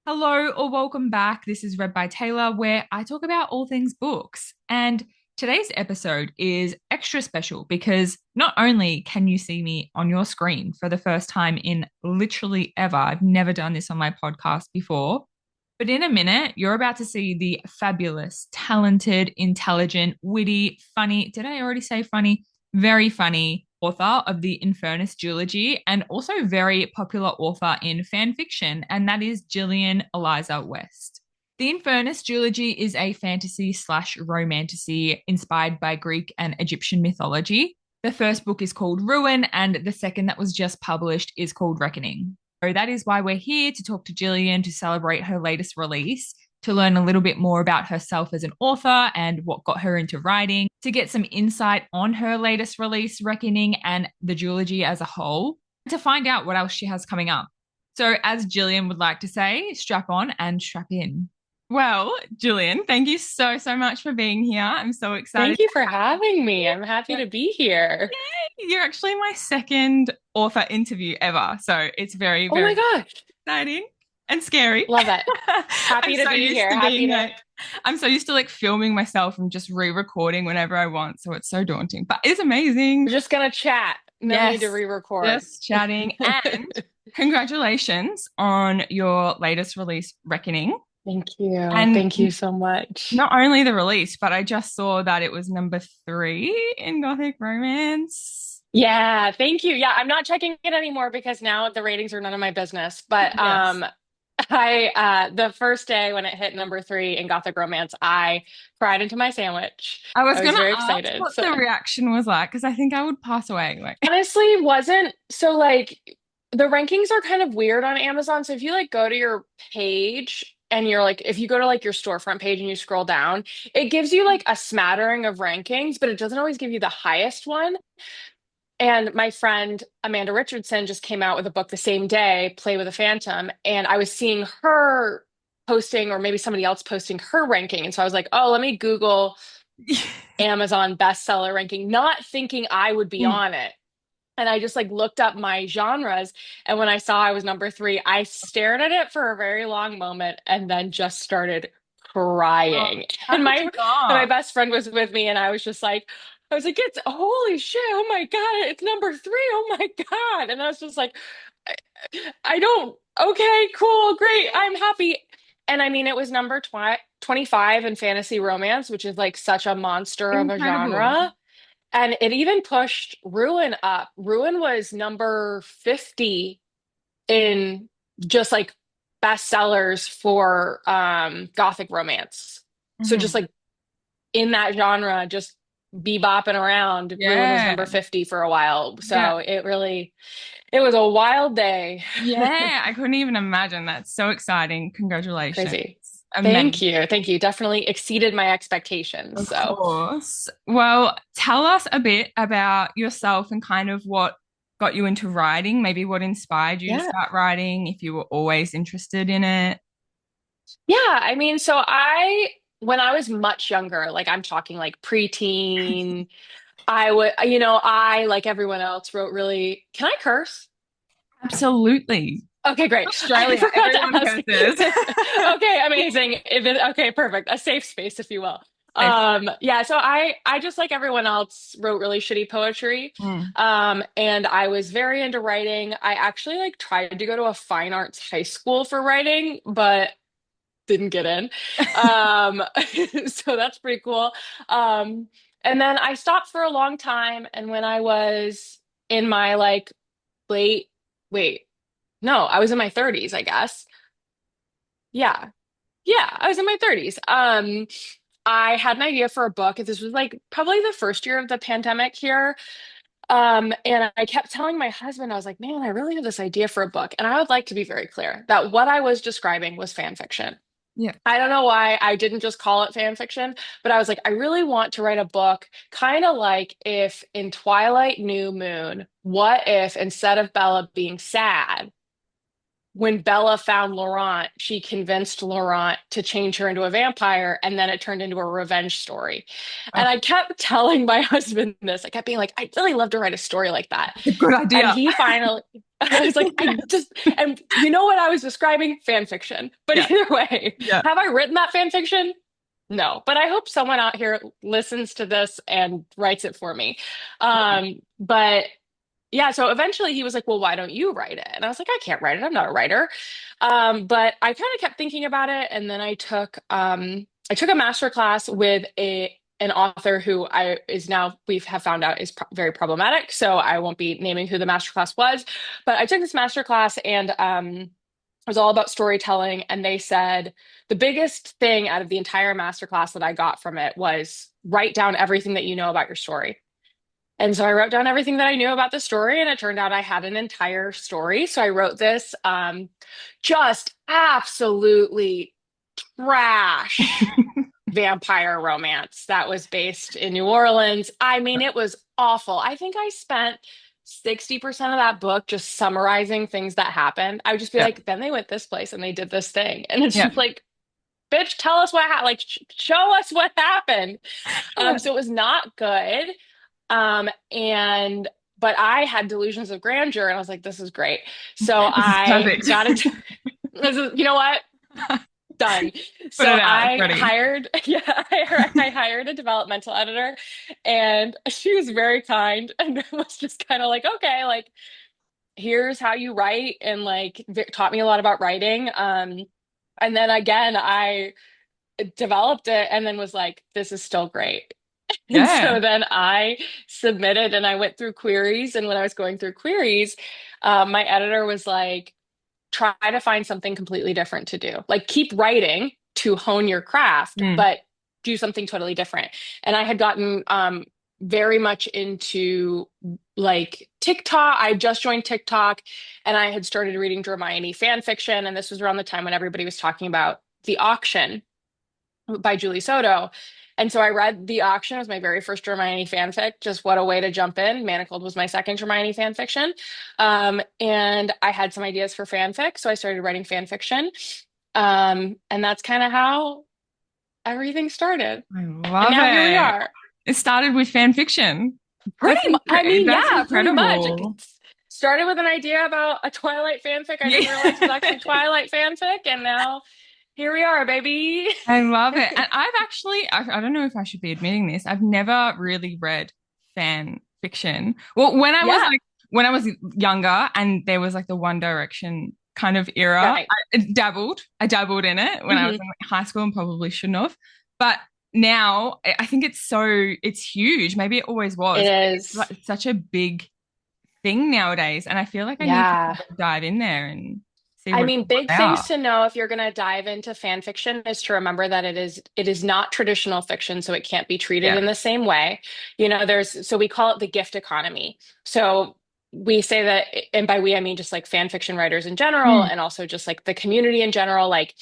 Hello or welcome back. This is Read by Taylor, where I talk about all things books. And today's episode is extra special because not only can you see me on your screen for the first time in literally ever, I've never done this on my podcast before, but in a minute, you're about to see the fabulous, talented, intelligent, witty, funny. Did I already say funny? Very funny author of the Infernis Duology and also very popular author in fan fiction, and that is Gillian Eliza West. The Infernis Duology is a fantasy slash romantasy inspired by Greek and Egyptian mythology. The first book is called Ruin, and the second that was just published is called Reckoning. So that is why we're here to talk to Gillian to celebrate her latest release, to learn a little bit more about herself as an author and what got her into writing, to get some insight on her latest release, Reckoning, and the duology as a whole, to find out what else she has coming up. So, as Gillian would like to say, strap on and strap in. Well, Gillian, thank you so much for being here. I'm so excited. Thank you for having me. I'm happy to be here. You're actually my second author interview ever. So it's Oh my very gosh. exciting and scary. Love it. I'm Happy to so be used here. to Happy being to. like, I'm so used to like filming myself and just re-recording whenever I want. So it's so daunting, but it's amazing. We're just gonna chat. No need to Yes, re-record. just chatting. And congratulations on your latest release, Reckoning. Thank you. And Thank you so much. not only the release, but I just saw that it was number three in Gothic Romance. Yeah, thank you. Yeah, I'm not checking it anymore because now the ratings are none of my business. But Yes. I the first day when it hit number three in Gothic Romance, I cried into my sandwich. I was I was gonna very ask excited. what So the reaction was like because I think I would pass away. Like, honestly, wasn't so like the rankings are kind of weird on Amazon. So if you like go to your page and you're like, if you go to like your storefront page and you scroll down, it gives you like a smattering of rankings, but it doesn't always give you the highest one. And my friend Amanda Richardson just came out with a book the same day, Play with a Phantom, and I was seeing her posting, or maybe somebody else posting her ranking. And so I was like, oh, let me Google Amazon bestseller ranking, not thinking I would be Mm. on it. And I just like looked up my genres. And when I saw I was number three, I stared at it for a very long moment and then just started Oh, crying. how And could my you and my not? best friend was with me, and I was like, it's holy shit, oh my God, it's number three, oh my God. And I was just like, I, I don't, okay, cool, great, I'm happy. And I mean, it was number 25 in fantasy romance, which is like such a monster of a Incredible. genre. And it even pushed Ruin up. Ruin was number 50 in just like bestsellers for Gothic romance. So just Mhm. like in that genre, just bebopping around, Ruin was Yeah. number 50 for a while. Yeah. So it was a wild day. Yeah. I couldn't even imagine. That's so exciting. Congratulations. Crazy. Thank Amazing. you. Thank you. Definitely exceeded my expectations. Of So, course. Well, tell us a bit about yourself and kind of what got you into writing, maybe what inspired you to yeah. start writing, if you were always interested in it. Yeah, I mean, when I was much younger, like I'm talking like preteen, I, like everyone else, wrote really, can I curse? Absolutely. Okay, great. I Australia, forgot to everyone ask. curses. Okay, amazing. Okay, perfect. A safe space, if you will. Safe. Yeah, so I just like everyone else wrote really shitty poetry. Mm. And I was very into writing. I actually like tried to go to a fine arts high school for writing, but didn't get in. Um, so that's pretty cool. Um, and then I stopped for a long time. And when I was in my like late, wait, no, I was in my 30s, I guess. Yeah. Yeah, I was in my 30s. I had an idea for a book. This was like probably the first year of the pandemic here. And I kept telling my husband, I was like, man, I really have this idea for a book. And I would like to be very clear that what I was describing was fan fiction. Yeah. I don't know why I didn't just call it fan fiction, but I was like, I really want to write a book, kind of like if in Twilight New Moon, what if instead of Bella being sad, when Bella found Laurent, she convinced Laurent to change her into a vampire, and then it turned into a revenge story. Oh, And I kept telling my husband this. I kept being like, I'd really love to write a story like that. it's a good And idea. he finally, I was like, and you know what I was describing? Fan fiction. But Yeah. either way, Yeah. have I written that fan fiction? No, but I hope someone out here listens to this and writes it for me. But yeah, so eventually he was like, "Well, why don't you write it?" And I was like, "I can't write it. I'm not a writer." But I kind of kept thinking about it, and then I took a master class with a an author who I is now we have found out is very problematic. So I won't be naming who the master class was, but I took this master class and it was all about storytelling. And they said the biggest thing out of the entire master class that I got from it was write down everything that you know about your story. And so I wrote down everything that I knew about the story, and it turned out I had an entire story. So I wrote this just absolutely trash vampire romance that was based in New Orleans. I mean, it was awful. I think I spent 60% of that book just summarizing things that happened. I would just be Yeah. like, then they went this place and they did this thing. And it's Yeah. just like, bitch, tell us what happened. Like, show us what happened. So it was not good. And but I had delusions of grandeur and I was like, this is great. So This is I perfect. got it. You know what? Done. Put So it out. It's I ready. hired, yeah, I hired a developmental editor and she was very kind and was just kind of like, okay, like here's how you write and like taught me a lot about writing. And then again, I developed it and then was like, this is still great. And Yeah. so then I submitted and I went through queries. And when I was going through queries, my editor was like, try to find something completely different to do. Like keep writing to hone your craft, Mm. but do something totally different. And I had gotten very much into like TikTok. I just joined TikTok and I had started reading Hermione fan fiction. And this was around the time when everybody was talking about The Auction by Julie Soto. And so I read The Auction as my very first Hermione fanfic. Just what a way to jump in. Manacled was my second Hermione fanfiction. And I had some ideas for fanfic, so I started writing fanfiction. And that's kind of how everything started. I And love now here we it. are. It started with fan fiction. Pretty much, I mean, That's yeah, pretty much. It incredible. started with an idea about a Twilight fanfic I didn't realize was Yeah. actually Twilight fanfic, and now here we are, baby. I love it. And I've actually, I don't know if I should be admitting this, I've never really read fan fiction. Well, Yeah, when I was younger and there was like the One Direction kind of era, right. I dabbled in it when I was Hmm. in high school and probably shouldn't have. But now I think it's huge. Maybe it always It was, but it's is. like such a big thing nowadays. And I feel like I need to Yeah. dive in there and see I what it's mean, all big things about. to know if you're going to dive into fan fiction is to remember that it is not traditional fiction, so it can't be treated Yeah. in the same way. You know, so we call it the gift economy. So we say that, and by we I mean just like fan fiction writers in general, Mm, and also just like the community in general, like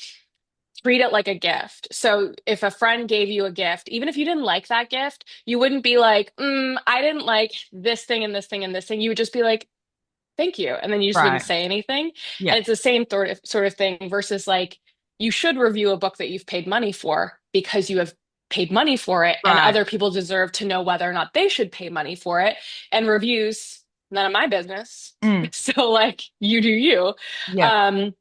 treat it like a gift. So if a friend gave you a gift, even if you didn't like that gift, you wouldn't be like, I didn't like this thing and this thing and this thing. You would just be like, thank you. And then you just wouldn't right. say anything. Yeah. And it's the same sort of thing versus like you should review a book that you've paid money for because you have paid money for it and Right. other people deserve to know whether or not they should pay money for it. And reviews, none of my business. Mm, So like you do you. yeah. Um,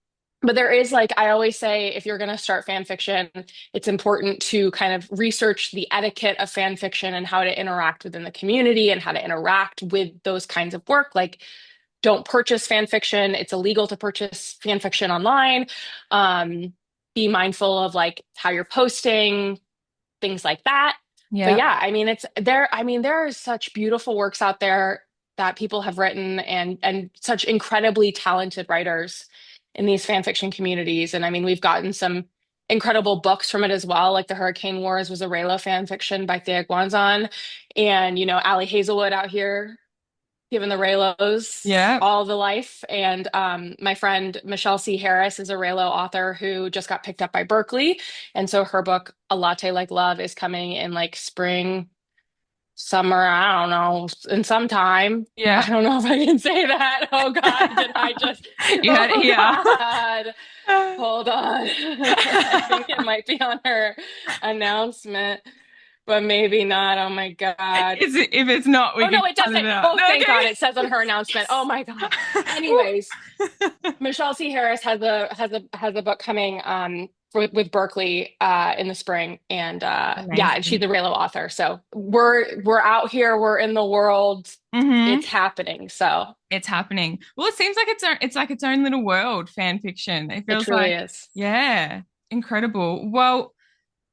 but there is like I always say if you're going to start fan fiction, it's important to kind of research the etiquette of fan fiction and how to interact within the community and how to interact with those kinds of work. Like don't purchase fan fiction. It's illegal to purchase fan fiction online. Um, be mindful of like how you're posting, things like that. But Yeah. yeah, I mean, it's there. I mean, there are such beautiful works out there that people have written and such incredibly talented writers in these fan fiction communities. And I mean, we've gotten some incredible books from it as well. Like The Hurricane Wars was a Raylo fan fiction by Thea Guanzon. And, you know, Ali Hazelwood out here given the Raylos Yeah. all the life. And my friend Michelle C. Harris is a Raylo author who just got picked up by Berkeley. And so her book, A Latte Like Love, is coming in like spring, summer, I don't know, in some time. I Yeah. don't know if I can say that. Oh God, did I just, You had it oh here. God, hold on. I think it might be on her announcement. but maybe not. Oh my God. If it's not, we Oh can no, it cut it doesn't. out. Oh, No, thank God. okay. It says on her announcement. Oh Yes. my God. Anyways, Michelle C. Harris has a book coming with Berkeley in the spring, and yeah, and she's Amazing. a Raylo author. So we're out here, we're in the world, Hmm. it's happening. So It's happening. Well, it seems like it's like its own little world, fan fiction. It it feels truly like, is. yeah, incredible. Well,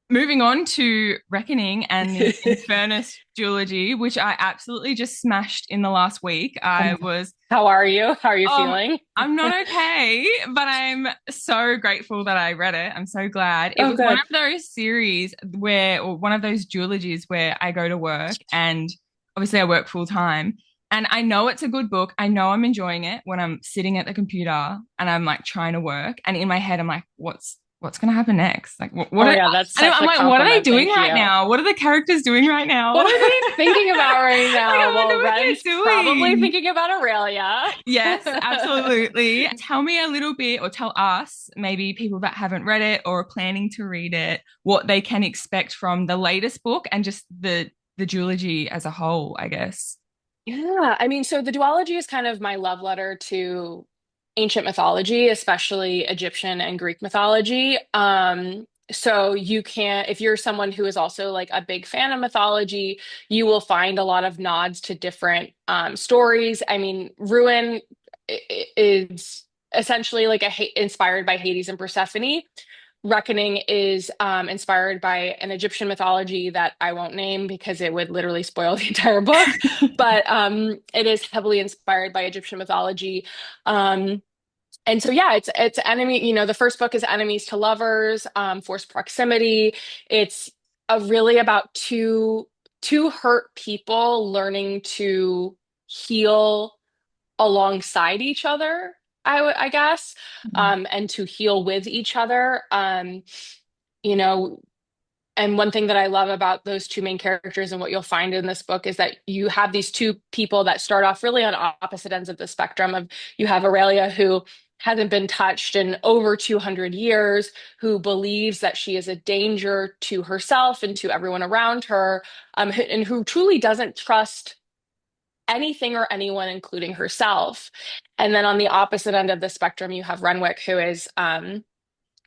moving on to Reckoning and the Infernus Duology, which I absolutely just smashed in the last week. I was, How are you? How are you um, feeling? I'm not okay, but I'm so grateful that I read it. I'm so glad. It Oh, was one good. of those series where, or one of those duologies where I go to work and obviously I work full time. And I know it's a good book. I know I'm enjoying it when I'm sitting at the computer and I'm like trying to work. And in my head, I'm like, what's going to happen next? Like, what Oh are, yeah, that's and such I'm a like, what are they compliment. doing Thank right you. now? What are the characters doing right now? What are they thinking about right Like, I now? wonder Well, what Ren's they're probably doing. thinking about Aurelia. Yes, absolutely. Tell me a little bit, or tell us, maybe people that haven't read it or are planning to read it, what they can expect from the latest book and just the duology as a whole, I guess. Yeah, I mean, so the duology is kind of my love letter to ancient mythology, especially Egyptian and Greek mythology. So you can, if you're someone who is also like a big fan of mythology, you will find a lot of nods to different stories. I mean, Ruin is essentially like inspired by Hades and Persephone. Reckoning is inspired by an Egyptian mythology that I won't name because it would literally spoil the entire book, but it is heavily inspired by Egyptian mythology. Um, and so, yeah, it's enemy. You know, the first book is enemies to lovers, forced proximity. It's really about two hurt people learning to heal alongside each other. I guess, and to heal with each other. You know, and one thing that I love about those two main characters and what you'll find in this book is that you have these two people that start off really on opposite ends of the spectrum of you have Aurelia who hasn't been touched in over 200 years, who believes that she is a danger to herself and to everyone around her, and who truly doesn't trust anything or anyone, including herself. And then on the opposite end of the spectrum, you have Renwick, who is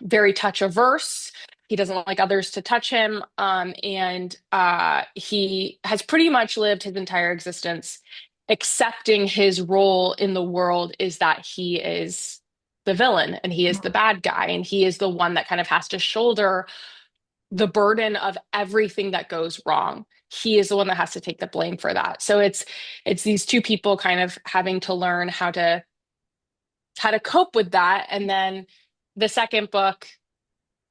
very touch averse. He doesn't like others to touch him. And he has pretty much lived his entire existence accepting his role in the world is that he is the villain and he is the bad guy and he is the one that kind of has to shoulder the burden of everything that goes wrong. He is the one that has to take the blame for that. So it's these two people kind of having to learn how to cope with that. And then the second book,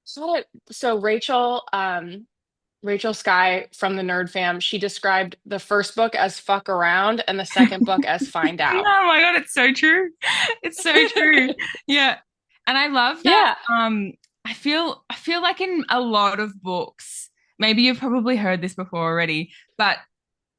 so Rachel Sky from the Nerd Fam, she described the first book as fuck around and the second book as find out. Oh my God, it's so true. It's so true. Yeah. And I love that Yeah. I feel like in a lot of books, maybe you've probably heard this before already, but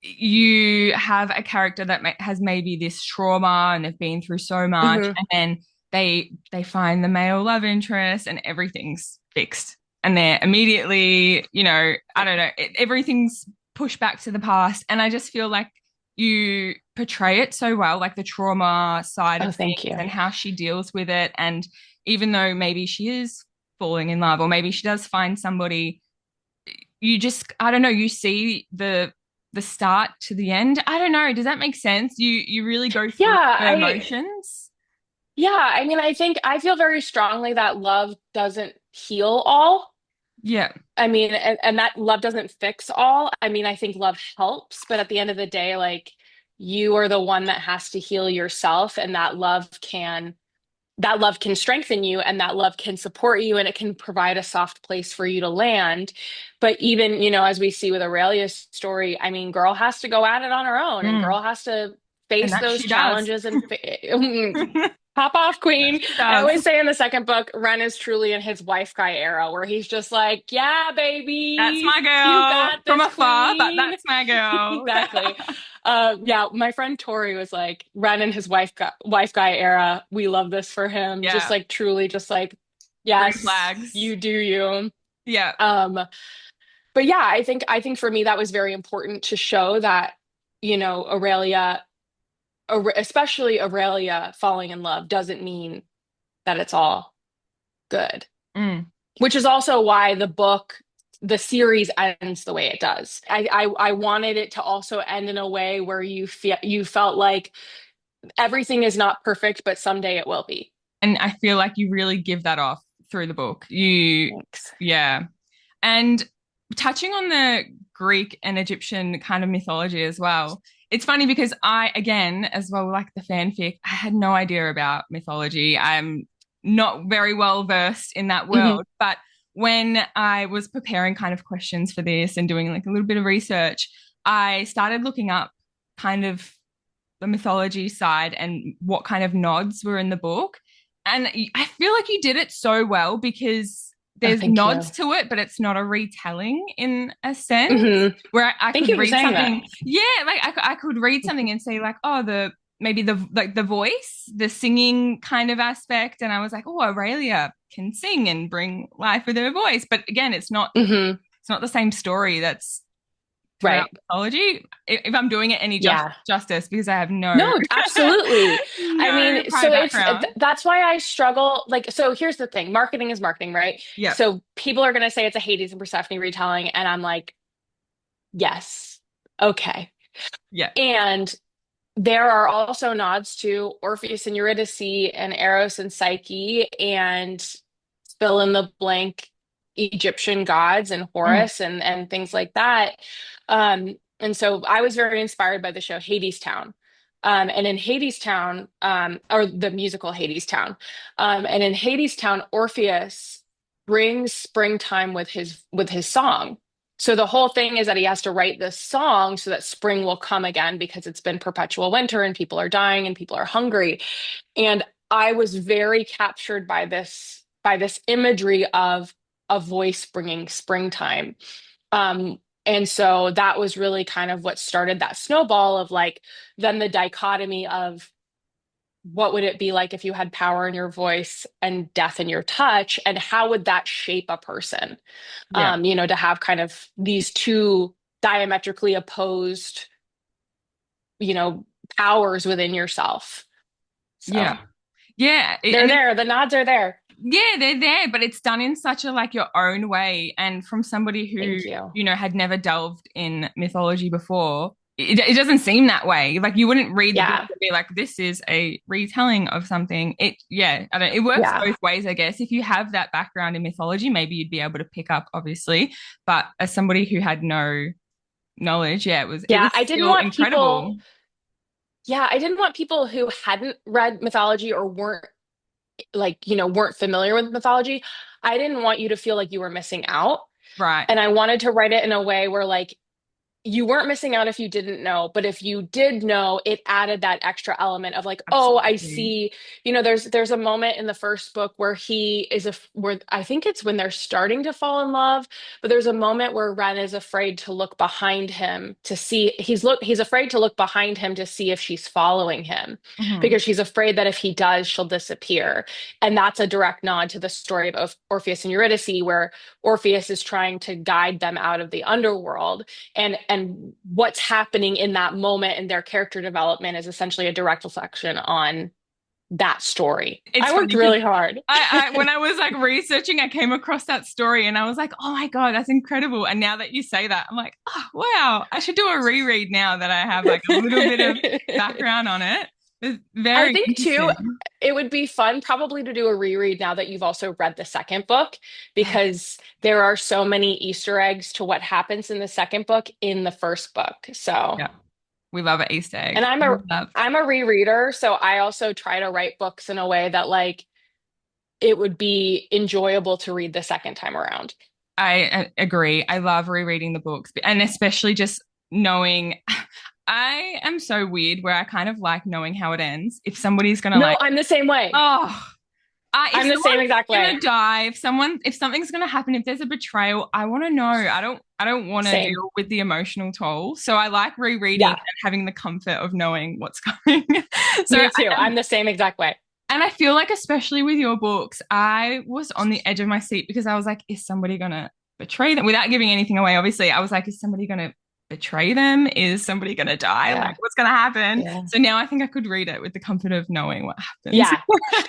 you have a character that has maybe this trauma and they've been through so much, Hmm. and then they find the male love interest and everything's fixed. And they're immediately, I don't know, everything's pushed back to the past. And I just feel like you portray it so well, like the trauma side Oh, of thank things you. and how she deals with it. And even though maybe she is falling in love, or maybe she does find somebody, you just, I don't know, you see the start to the end. I don't know. Does that make sense? You really go through Yeah, her emotions. I mean, I think I feel very strongly that love doesn't heal all. Yeah. I mean, and that love doesn't fix all. I mean, I think love helps, but at the end of the day, like you are the one that has to heal yourself, and that love can strengthen you and that love can support you and it can provide a soft place for you to land. But even, as we see with Aurelia's story, I mean, girl has to go at it on her own and Mm. girl has to And face that those she does. challenges and pop off, queen. She I does. always say in the second book, Ren is truly in his wife guy era where he's just like, yeah, That's baby, my you girl got from this, afar, but queen. that's my girl. Exactly. Yeah, my friend Tori was like, Ren and his wife guy era. We love this for him. Just Yeah. like truly, just like, Green yes, flags. you do you. Yeah. Um, But yeah, I think for me that was very important to show that, Aurelia, especially Aurelia falling in love doesn't mean that it's all good. Mm. Which is also why the series ends the way it does. I wanted it to also end in a way where you felt like everything is not perfect, but someday it will be. And I feel like you really give that off through the book. Thanks. Yeah. And touching on the Greek and Egyptian kind of mythology as well, it's funny because I, again, as well, like the fanfic, I had no idea about mythology. I'm not very well versed in that Hmm. world. But when I was preparing kind of questions for this and doing like a little bit of research, I started looking up kind of the mythology side and what kind of nods were in the book. And I feel like you did it so well because Oh, there's thank nods you. to it, but it's not a retelling in a sense Hmm. where I Thank could you for read saying that. something. Yeah, like I could read something and say like, oh, the maybe the like the voice, the singing kind of aspect, and I was like, oh, Aurelia can sing and bring life with her voice. But again, Hmm. it's not the same story that's throughout Right. mythology. If I'm doing it any Yeah. justice, because I have no No, absolutely. I no mean, prior so background. that's why I struggle. Like, so here's the thing, marketing is marketing, right? Yep. So people are going to say it's a Hades and Persephone retelling, and I'm like, yes, okay. Yep. And there are also nods to Orpheus and Eurydice and Eros and Psyche and fill in the blank Egyptian gods and Mm. Horus and things like that. And so I was very inspired by the show Hades Town. And in Hades Town, or the musical Hades Town, and in Hades Town, Orpheus brings springtime with his song. So the whole thing is that he has to write this song so that spring will come again because it's been perpetual winter and people are dying and people are hungry. And I was very captured by this imagery of a voice bringing springtime. And so that was really kind of what started that snowball of like then the dichotomy of what would it be like if you had power in your voice and death in your touch, and how would that shape a person? Yeah. To have kind of these two diametrically opposed, you know, powers within yourself. Yeah. So Yeah. they're And it's there. The nods are there. yeah, they're there, but it's done in such a like your own way. And from somebody who, Thank you. had never delved in mythology before, it doesn't seem that way. Like you wouldn't read the book Yeah. and be like, this is a retelling of something. Yeah, I don't, it works Yeah. both ways, I guess. If you have that background in mythology, maybe you'd be able to pick up, obviously. But as somebody who had no knowledge, yeah, it Yeah. was still incredible. I didn't want people who hadn't read mythology or weren't like, weren't familiar with mythology. I didn't want you to feel like you were missing out. Right. And I wanted to write it in a way where like you weren't missing out if you didn't know, but if you did know, it added that extra element of like, oh, I Absolutely. see. There's a moment in the first book where where I think it's when they're starting to fall in love, but there's a moment where Ren is afraid to look behind him to see he's afraid to look behind him to see if she's following him Hmm. because she's afraid that if he does, she'll disappear. And that's a direct nod to the story of Orpheus and Eurydice, where Orpheus is trying to guide them out of the underworld, and what's happening in that moment in their character development is essentially a direct reflection on that story. It's I worked funny because really hard. when I was like researching, I came across that story and I was like, oh my God, that's incredible. And now that you say that, I'm like, oh wow, I should do a reread now that I have like a little bit of background on it. It's I very think too, interesting. it would be fun probably to do a reread now that you've also read the second book, Yeah. because there are so many Easter eggs to what happens in the second book in the first book. So, Yeah. We love an Easter and egg. I'm a Love. I'm a rereader, so I also try to write books in a way that like it would be enjoyable to read the second time around. I agree. I love rereading the books and especially just knowing I am so weird where I kind of like knowing how it ends. If somebody's gonna No, like, I'm the same way. oh, if I'm the same someone's exact gonna way. die, if something's gonna happen, if there's a betrayal, I want to know. I don't want to Same. deal with the emotional toll. So I like rereading Yeah, and having the comfort of knowing what's coming. So me too. I'm the same exact way. and I feel like especially with your books, I was on the edge of my seat because I was like, is somebody gonna betray them without giving anything away. Obviously, I was like, is somebody going to betray them? Is somebody going to die? Like, Yeah. what's going to happen? Yeah. So now I think I could read it with the comfort of knowing what happens. Yeah.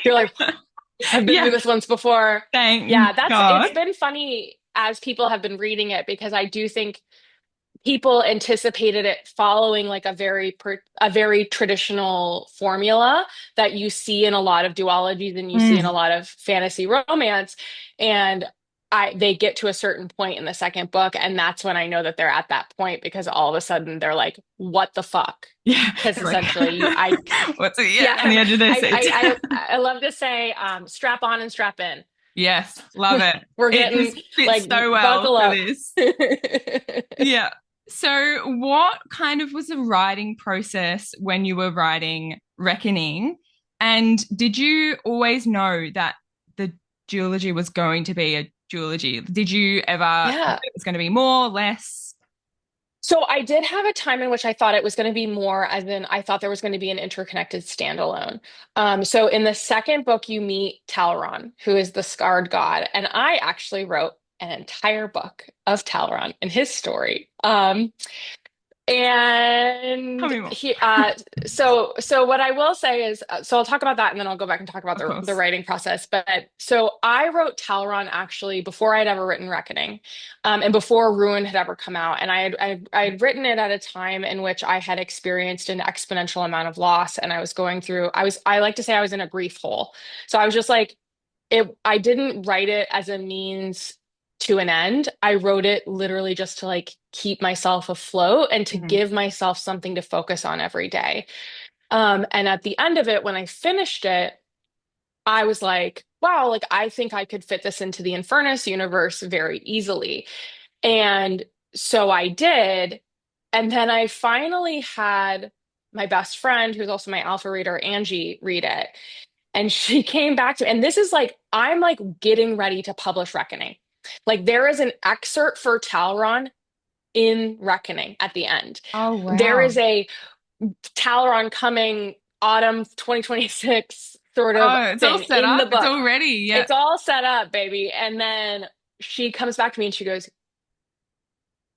You're like, I've been through Yeah, this once before. thank Yeah, it's God. been funny as people have been reading it because I do think people anticipated it following like a very traditional formula that you see in a lot of duologies and you see in a Mm. lot of fantasy romance. And they get to a certain point in the second book, and that's when I know that they're at that point because all of a sudden they're like, "What the fuck?" Yeah, Because they're like, essentially, I what's it? Yeah, yeah, on the edge of their I seats. I love to say, strap on and strap in. Yes, love it. We're It getting just fits like so well buckle for up. this. Yeah. So, what kind of was the writing process when you were writing Reckoning? And did you always know that the duology was going to be a duology? Did you ever think Yeah. it was going to be more, less? So I did have a time in which I thought it was going to be more, as in I thought there was going to be an interconnected standalone. So in the second book, you meet Talron, who is the scarred god, and I actually wrote an entire book of Talron and his story. Tell And me more. so what I will say is, so I'll talk about that and then I'll go back and talk about Of the course. writing process. But so I wrote Talron actually before I'd ever written Reckoning, and before Ruin had ever come out. And I had written it at a time in which I had experienced an exponential amount of loss, and I was going through. I like to say I was in a grief hole. So I was just like, I didn't write it as a means to an end. I wrote it literally just to like keep myself afloat and to Mhm. give myself something to focus on every day. And at the end of it, when I finished it, I was like, wow, like I think I could fit this into the Infernus universe very easily. And so I did. And then I finally had my best friend, who's also my alpha reader, Angie, read it. And she came back to, and this is like, I'm like getting ready to publish Reckoning. Like there is an excerpt for Talron in Reckoning at the end. Oh, There wow. is a Talron coming autumn 2026 sort of Oh, it's all thing set in the up. It's book. all ready. Yeah. It's all set up, baby. And then she comes back to me and she goes,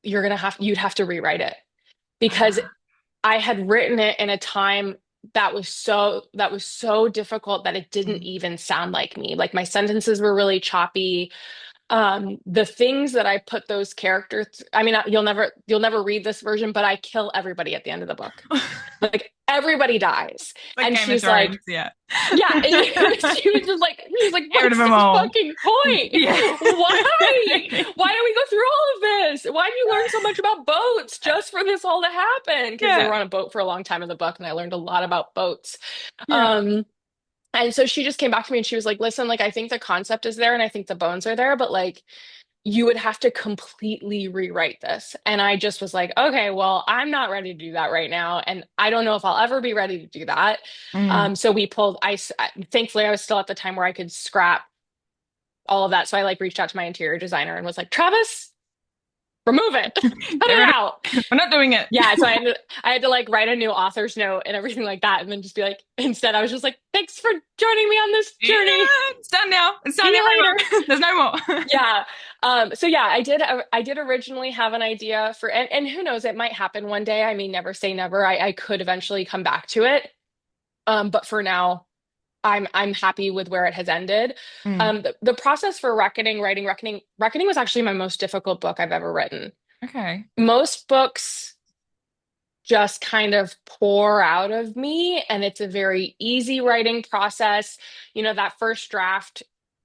you'd have to rewrite it because I had written it in a time that was so difficult that it didn't Mm. even sound like me. Like my sentences were really choppy. The things that I put those characters, I mean, you'll never read this version, but I kill everybody at the end of the book. Like everybody dies. Like And Game of she's like, Thrones. Yeah. yeah, she was like, Get rid of what's them the all. fucking point? Yeah. Why? Why do we go through all of this? Why do you learn so much about boats just for this all to happen? Because they Yeah. were on a boat for a long time in the book, and I learned a lot about boats. Yeah. Um, and so she just came back to me and she was like, listen, like I think the concept is there and I think the bones are there, but like you would have to completely rewrite this. And I just was like, okay, well, I'm not ready to do that right now. And I don't know if I'll ever be ready to do that. Mm. So thankfully, I was still at the time where I could scrap all of that. So I like reached out to my interior designer and was like, Travis, remove it, cut Get it rid of out. it. We're not doing it. Yeah. So I had to like write a new author's note and everything like that. And then just be like, instead, I was just like, thanks for joining me on this Yeah, journey. it's done now. It's See done, you later. everyone. There's no more. Yeah. So yeah, I did originally have an idea for, and who knows, it might happen one day. I may never say never. I could eventually come back to it. But for now, I'm happy with where it has ended. Mm. The process for Reckoning was actually my most difficult book I've ever written. Okay. Most books just kind of pour out of me, and it's a very easy writing process. You know, that first draft,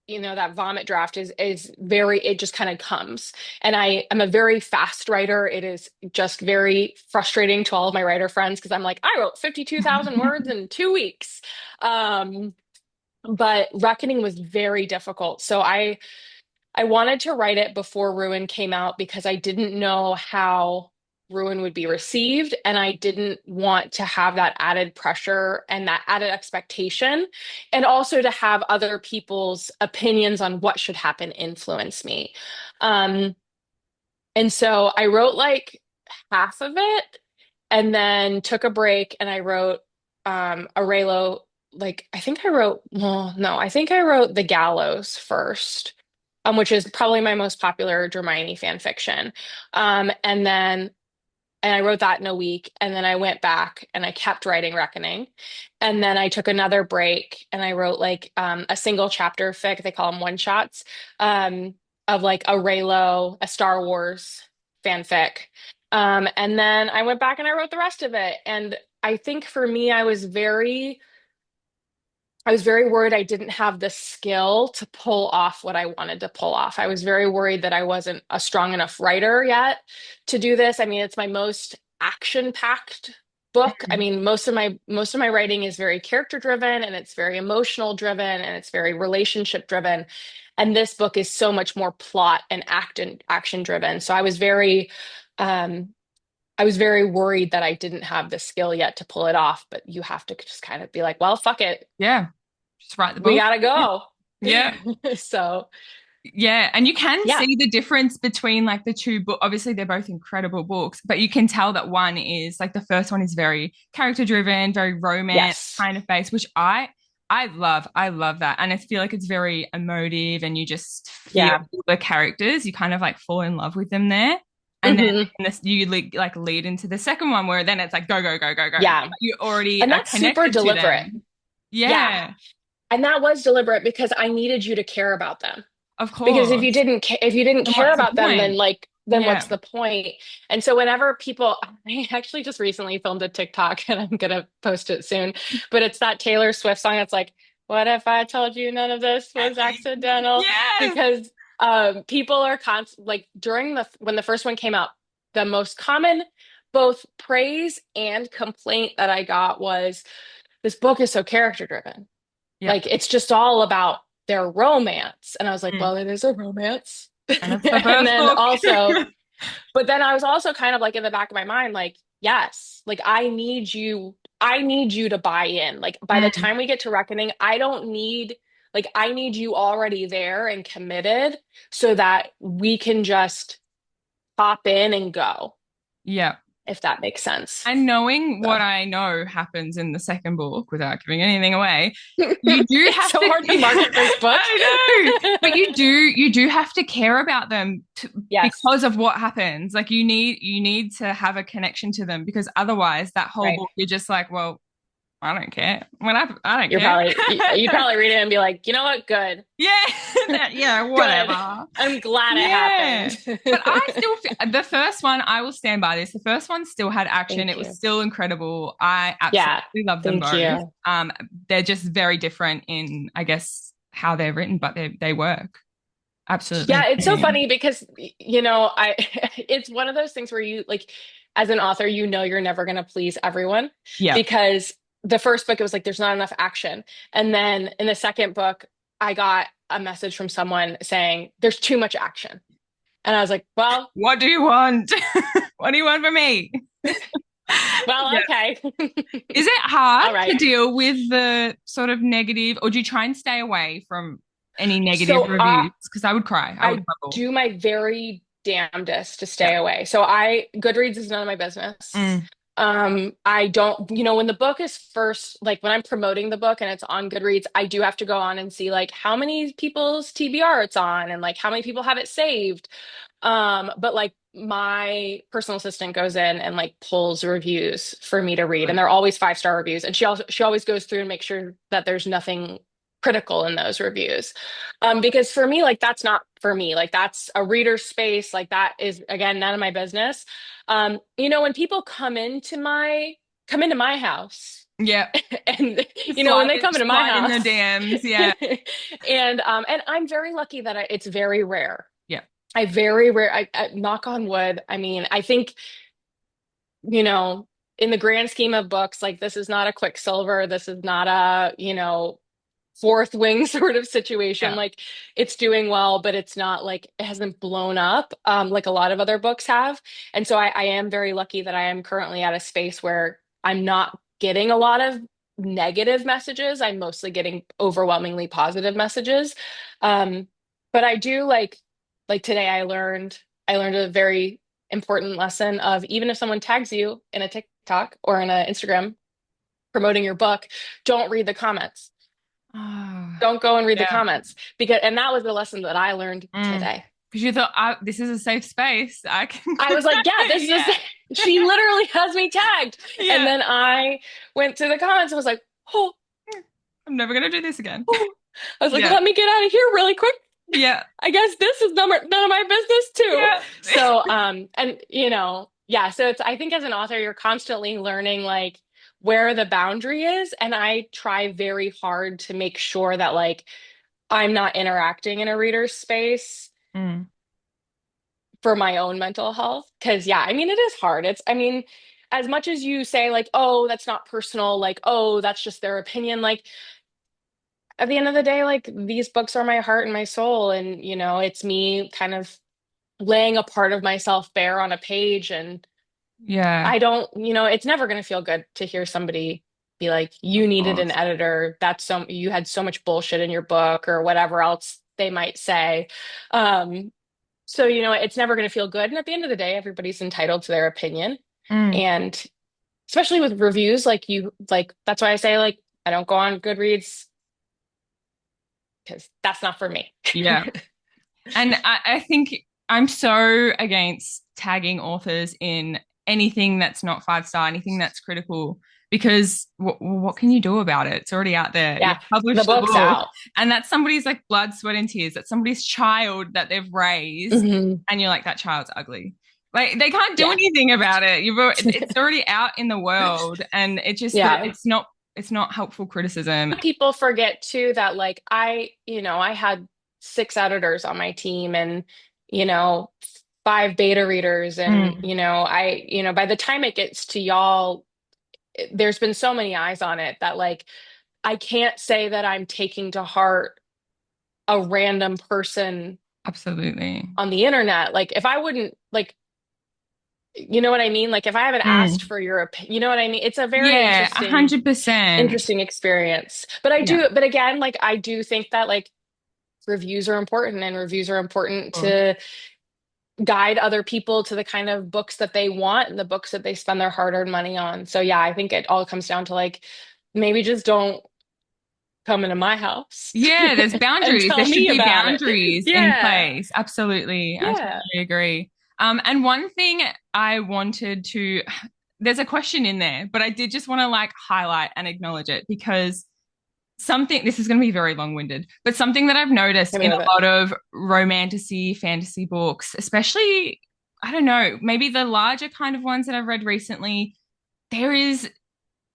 that vomit draft is very, it just kind of comes. And I am a very fast writer. It is just very frustrating to all of my writer friends because I'm like, I wrote 52,000 words in 2 weeks. Um, but Reckoning was very difficult. So I wanted to write it before Ruin came out because I didn't know how Ruin would be received. And I didn't want to have that added pressure and that added expectation. And also to have other people's opinions on what should happen influence me. Um, and so I wrote like half of it and then took a break and I wrote Aurelo. Like, I think I wrote, well, no, I think I wrote The Gallows first. which is probably my most popular Hermione fan fiction. And then and I wrote that in a week. And then I went back and I kept writing Reckoning. And then I took another break and I wrote like a single chapter fic. They call them one shots of like a Reylo, a Star Wars fanfic. And then I went back and I wrote the rest of it. And I think for me, I was very worried I didn't have the skill to pull off what I wanted to pull off. I was very worried that I wasn't a strong enough writer yet to do this. I mean, it's my most action-packed book. I mean, most of my writing is very character driven and it's very emotional driven and it's very relationship driven. And this book is so much more plot and action driven. So um I was very worried that I didn't have the skill yet to pull it off, but you have to just kind of be like, well, fuck it. Yeah. Just write the We book. gotta Yeah. go. Yeah. So, Yeah, and you can yeah. see the difference between like the two books. Obviously, they're both incredible books, but you can tell that one is like the first one is very character driven, very romance Yes. kind of based, which I love. I love that, and I feel like it's very emotive, and you just feel Yeah. the characters. You kind of like fall in love with them there, and then Hmm. in this, you like lead into the second one where then it's like go go go go go. Yeah. You already And are that's super connected to deliberate. them. Yeah. Yeah, And that was deliberate because I needed you to care about them. of Because course. if you didn't And care what's the about them, point? then what's Yeah. the point? And so whenever people, I actually just recently filmed a TikTok and I'm gonna post it soon, but it's that Taylor Swift song. It's like, what if I told you none of this was accidental? Yes. Because people are constant like during the when the first one came out, the most common both praise and complaint that I got was this book is so character driven. Yeah. Like it's just all about their romance. And I was like, Mm. well, it is a romance. And it's the And first then book. also, but then I was also kind of like in the back of my mind, like, yes, like I need you to buy in. Like by the Mm. time we get to Reckoning, I need you already there and committed so that we can just pop in and go, Yeah. if that makes sense. And knowing what So I know happens in the second book without giving anything away, you do it's have so to. hard to market this book. I know, but you do have to care about them Yes, because of what happens. Like you need to have a connection to them because otherwise, that whole right. book you're just like, well, I don't care. I don't You're care. you'd probably read it and be like, you know what? Good. Yeah, yeah, Good. whatever. I'm glad it Yeah. happened. But I still feel the first one, I will stand by this. The first one still had action. Thank It was you. still incredible. I Yeah. absolutely love them Thank both. you. They're just very different in, I guess, how they're written, but they work. Yeah, Absolutely. it's so Yeah. funny because I it's one of those things where you like as an author, you know you're never going to please everyone Yeah. because the first book it was like there's not enough action. And then in the second book, I got a message from someone saying there's too much action. And I was like, well, What do you want? What do you want from me? well, Yeah. okay. Is it hard All to right. deal with the sort of negative, or do you try and stay away from any negative So reviews? Because I would cry. I would I struggle. do my very damnedest to Yeah. stay away. So I Goodreads is none of my business. Mm. I don't, when the book is first, like when I'm promoting the book and it's on Goodreads, I do have to go on and see like how many people's TBR it's on and like how many people have it saved. But like my personal assistant goes in and like pulls reviews for me to read, and they're always 5-star reviews. And she always goes through and makes sure that there's nothing critical in those reviews. Because for me, like that's not for me. Like that's a reader space. Like that is again none of my business. When people come into my house Yeah. and when Slide, they come into my slide in the house DMs. Yeah. and I'm very lucky that it's very rare. Yeah. I very rare. I knock on wood. I mean, I think in the grand scheme of books, like this is not a Quicksilver. This is not a Fourth Wing sort of situation. Yeah. Like it's doing well, but it's not like it hasn't blown up like a lot of other books have. And so I am very lucky that I am currently at a space where I'm not getting a lot of negative messages. I'm mostly getting overwhelmingly positive messages. Um, but I do like today I learned a very important lesson of even if someone tags you in a TikTok or in an Instagram promoting your book, don't read the comments Ah, Don't go and read the yeah. comments because, and that was the lesson that I learned Mm. today. Because you thought, this is a safe space. I can, I was like, yeah, this is, yeah, she literally has me tagged. And yeah. then I went to the comments and was like, oh, I'm never gonna do this again. oh. I was like, Yeah, let me get out of here really quick. yeah, I guess this is none of my business too. yeah, So, and yeah, so it's, I think as an author, you're constantly learning like where the boundary is. And I try very hard to make sure that like I'm not interacting in a reader's space Mm, for my own mental health. Cause yeah, I mean, it is hard. I mean, as much as you say like, oh, that's not personal, like, oh, that's just their opinion, like at the end of the day, like these books are my heart and my soul. And, it's me kind of laying a part of myself bare on a page. And yeah, I don't, it's never going to feel good to hear somebody be like, of you needed an course. editor. You had so much bullshit in your book or whatever else they might say. Um, so, it's never going to feel good. And at the end of the day, everybody's entitled to their opinion. Mm, And especially with reviews, that's why I say, like, I don't go on Goodreads because that's not for me. yeah. And I think I'm so against tagging authors in anything that's not 5 star, anything that's critical, because what can you do about it? It's already out there. You've Yeah, the published the book's book, out. and that's somebody's like blood, sweat, and tears. That's somebody's child that they've raised, Hmm. and you're like, that child's ugly. Like they can't do Yeah. anything about it. It's already out in the world, and Yeah. it's not helpful criticism. People forget too that like I had 6 editors on my team and, you know, 5 beta readers and, Mm, by the time it gets to y'all, there's been so many eyes on it that like I can't say that I'm taking to heart a random person absolutely. on the internet. Like if I wouldn't like you know what I mean? Like if I haven't asked Mm. for your opinion, you know what I mean? It's a very Yeah, interesting 100%. interesting experience. Yeah, But again, like I do think that like reviews are important and reviews are important of course. to guide other people to the kind of books that they want and the books that they spend their hard-earned money on. So yeah, I think it all comes down to like maybe just don't come into my house Yeah, there's and boundaries. There tell should me be about it. boundaries in Yeah. place. Absolutely. I Yeah. totally agree. And one thing I wanted to, there's a question in there, but I did just want to like highlight and acknowledge it because this is going to be very long-winded, but something that I've noticed Hit me in with a it. lot of romantasy, fantasy books, especially, I don't know, maybe the larger kind of ones that I've read recently, there is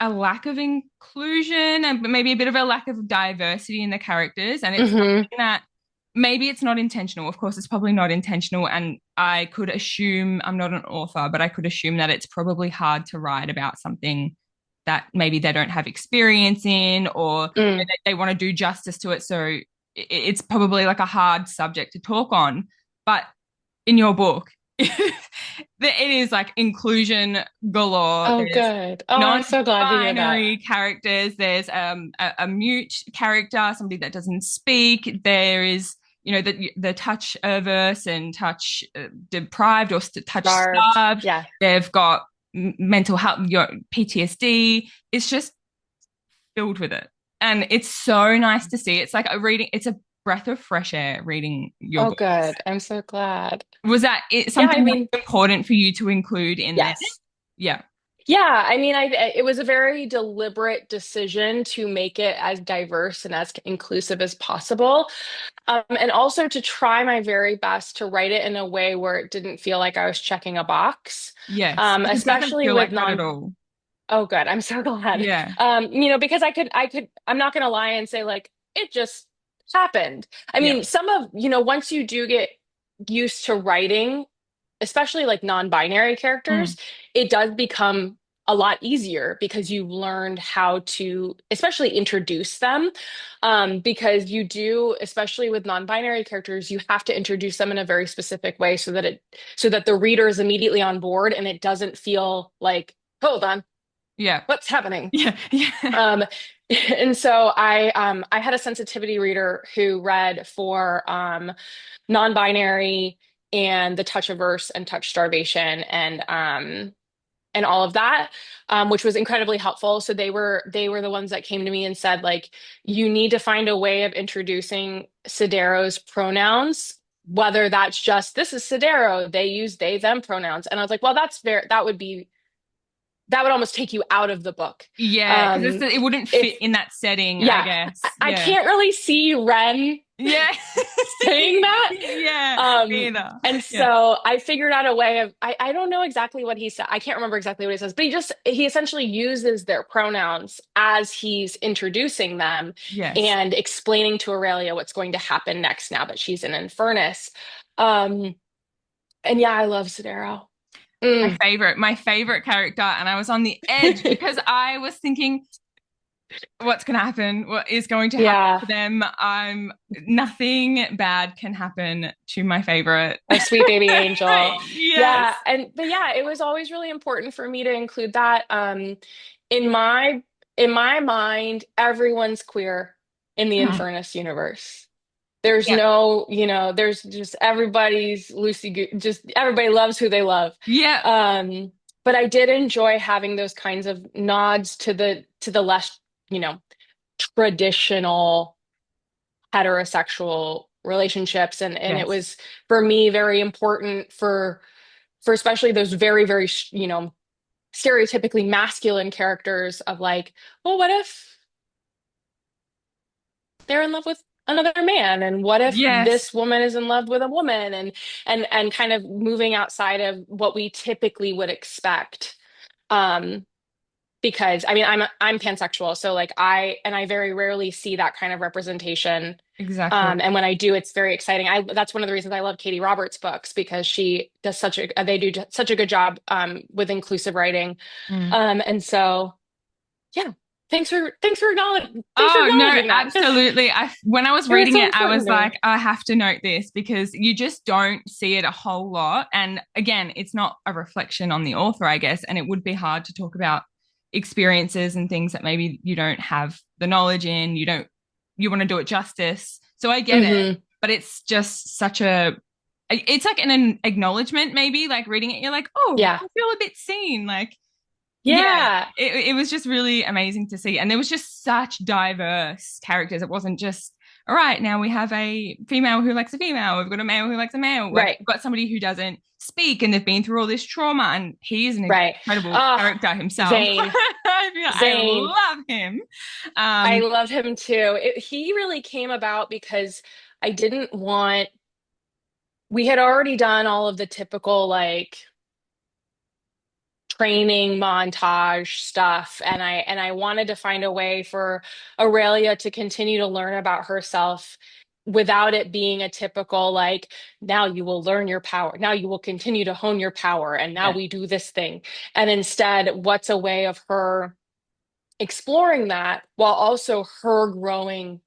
a lack of inclusion and maybe a bit of a lack of diversity in the characters. And it's Hmm. something that maybe it's not intentional. Of course, it's probably not intentional. And I could assume, I'm not an author, but I could assume that it's probably hard to write about something that maybe they don't have experience in or Mm. they want to do justice to it. So it's probably like a hard subject to talk on. But in your book, it is like inclusion galore. Oh, There's good. Oh, I'm so glad to hear that. non-binary characters. There's a mute character, somebody that doesn't speak. There is, the touch averse and touch deprived or touch Starved. starved. Yeah. They've got mental health, your PTSD. It's just filled with it, and it's so nice to see. It's like a reading. It's a breath of fresh air reading your Oh, book. good. I'm so glad. Was that Yeah, I something mean, that's important for you to include in there? yes. Yeah. Yeah, I mean, it was a very deliberate decision to make it as diverse and as inclusive as possible. And also to try my very best to write it in a way where it didn't feel like I was checking a box. Yes. It doesn't Especially feel with like that at non all. Oh, good. I'm so glad. Yeah. Because I'm not gonna lie and say like it just happened. I Yeah. mean, once you do get used to writing, especially like non-binary Mm. characters, it does become a lot easier because you've learned how to especially introduce them. Because you do, especially with non-binary characters, you have to introduce them in a very specific way so that the reader is immediately on board and it doesn't feel like, hold on, Yeah. what's happening? Yeah. Yeah. Um, and so I had a sensitivity reader who read for non-binary and the touch averse and touch starvation. And and all of that, which was incredibly helpful. So they were the ones that came to me and said, like, you need to find a way of introducing Sidero's pronouns, whether that's just this is Sidero, they use they them pronouns. And I was like, well, that would almost take you out of the book. Yeah, because Um, it wouldn't if fit in that setting, I Yeah, guess. I Yeah. can't really see Ren Yeah. saying that. Yeah, me Um, either. and Yeah. so I figured out a way of I don't know exactly what he said. I can't remember exactly what he says, but he essentially uses their pronouns as he's introducing them Yes. and explaining to Aurelia what's going to happen next now that she's in Infernus. Um, and yeah, I love Sidero. Mm, My favorite character, and I was on the edge because I was thinking, what's going to happen? What is going to happen yeah, to them? Nothing bad can happen to my favorite. our sweet baby angel. Yes. Yeah, but yeah, it was always really important for me to include that. In my in my mind, everyone's queer in the Mm. Infernus universe. There's Yep. no, there's just everybody's just everybody loves who they love. Yep. Um, but I did enjoy having those kinds of nods to the less, you know, traditional heterosexual relationships, and it Yes. was for me very important for especially those very very stereotypically masculine characters of like, well, what if they're in love with another man, and what if Yes. this woman is in love with a woman, and kind of moving outside of what we typically would expect. um because I mean I'm pansexual, so like I very rarely see that kind of representation. Exactly. And when I do, it's very exciting. That's one of the reasons I love Katie Roberts' books, because she does they do such a good job with inclusive writing. Mm. And so yeah, thanks for Oh, no, acknowledging that. absolutely. When I was It was reading so it, I important was to me. like, I have to note this because you just don't see it a whole lot. And again, it's not a reflection on the author, I guess. And it would be hard to talk about experiences and things that maybe you don't have the knowledge in, you want to do it justice. So I get it, Hmm. but it's just it's like an acknowledgement, maybe like reading it, you're like, oh, Yeah. I feel a bit seen. Like, yeah, Yeah. it was just really amazing to see. And there was just such diverse characters. It wasn't just, all right, now we have a female who likes a female. We've got a male who likes a male. Like, Right. we've got somebody who doesn't speak and they've been through all this trauma. And he is an Right. incredible Oh, character himself. Zane. I Zane. love him. I Um, love him too. He really came about because I didn't want, we had already done all of the typical like training montage stuff, and I wanted to find a way for Aurelia to continue to learn about herself without it being a typical like, now you will learn your power, now you will continue to hone your power, and now yeah, we do this thing. And instead, what's a way of her exploring that while also her growing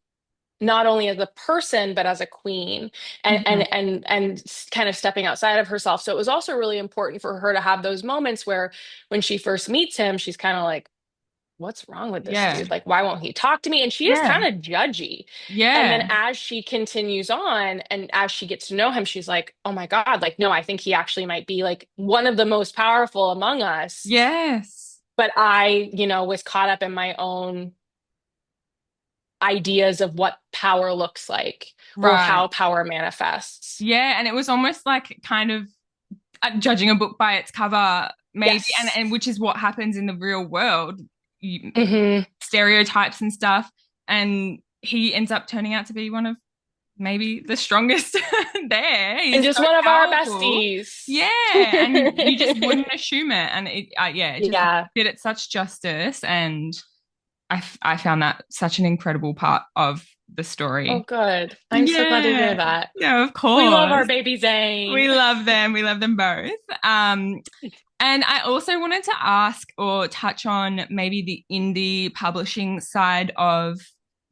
not only as a person but as a queen, and mhm, and kind of stepping outside of herself. So it was also really important for her to have those moments where when she first meets him, she's kind of like, what's wrong with this yeah, dude? Like, why won't he talk to me? And she is yeah, kind of judgy. And then yeah, as she continues on and as she gets to know him, she's like, oh my God, like, no, I think he actually might be like one of the most powerful among us. yes, But I, was caught up in my own ideas of what power looks like or right. how power manifests. Yeah, and it was almost like kind of judging a book by its cover, maybe, and Yes. which is what happens in the real world, you, Hmm. stereotypes and stuff. And he ends up turning out to be one of maybe the strongest there. And He's just so one of our powerful. besties. Yeah, and you just wouldn't assume it. And yeah, it just Yeah. did it such justice. And I found that such an incredible part of the Oh, story. good. I'm so glad to hear Yeah, that. yeah, of We love our course. baby Zane. We love them. We love them both. And I also wanted to ask or touch on maybe the indie publishing side of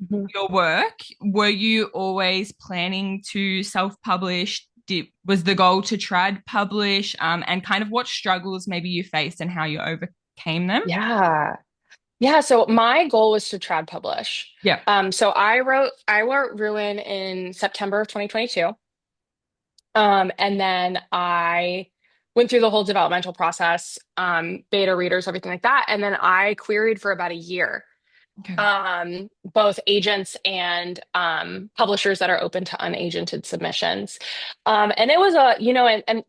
Mhm. your work. Were you always planning to self-publish? Was the goal to trad publish? And kind of what struggles maybe you faced and how you overcame them? Yeah. Yeah. So my goal was to trad publish. Yeah. So I wrote Ruin in September of 2022. And then I went through the whole developmental process, beta readers, everything like that. And then I queried for about a year, Okay. both agents and publishers that are open to unagented submissions. And it was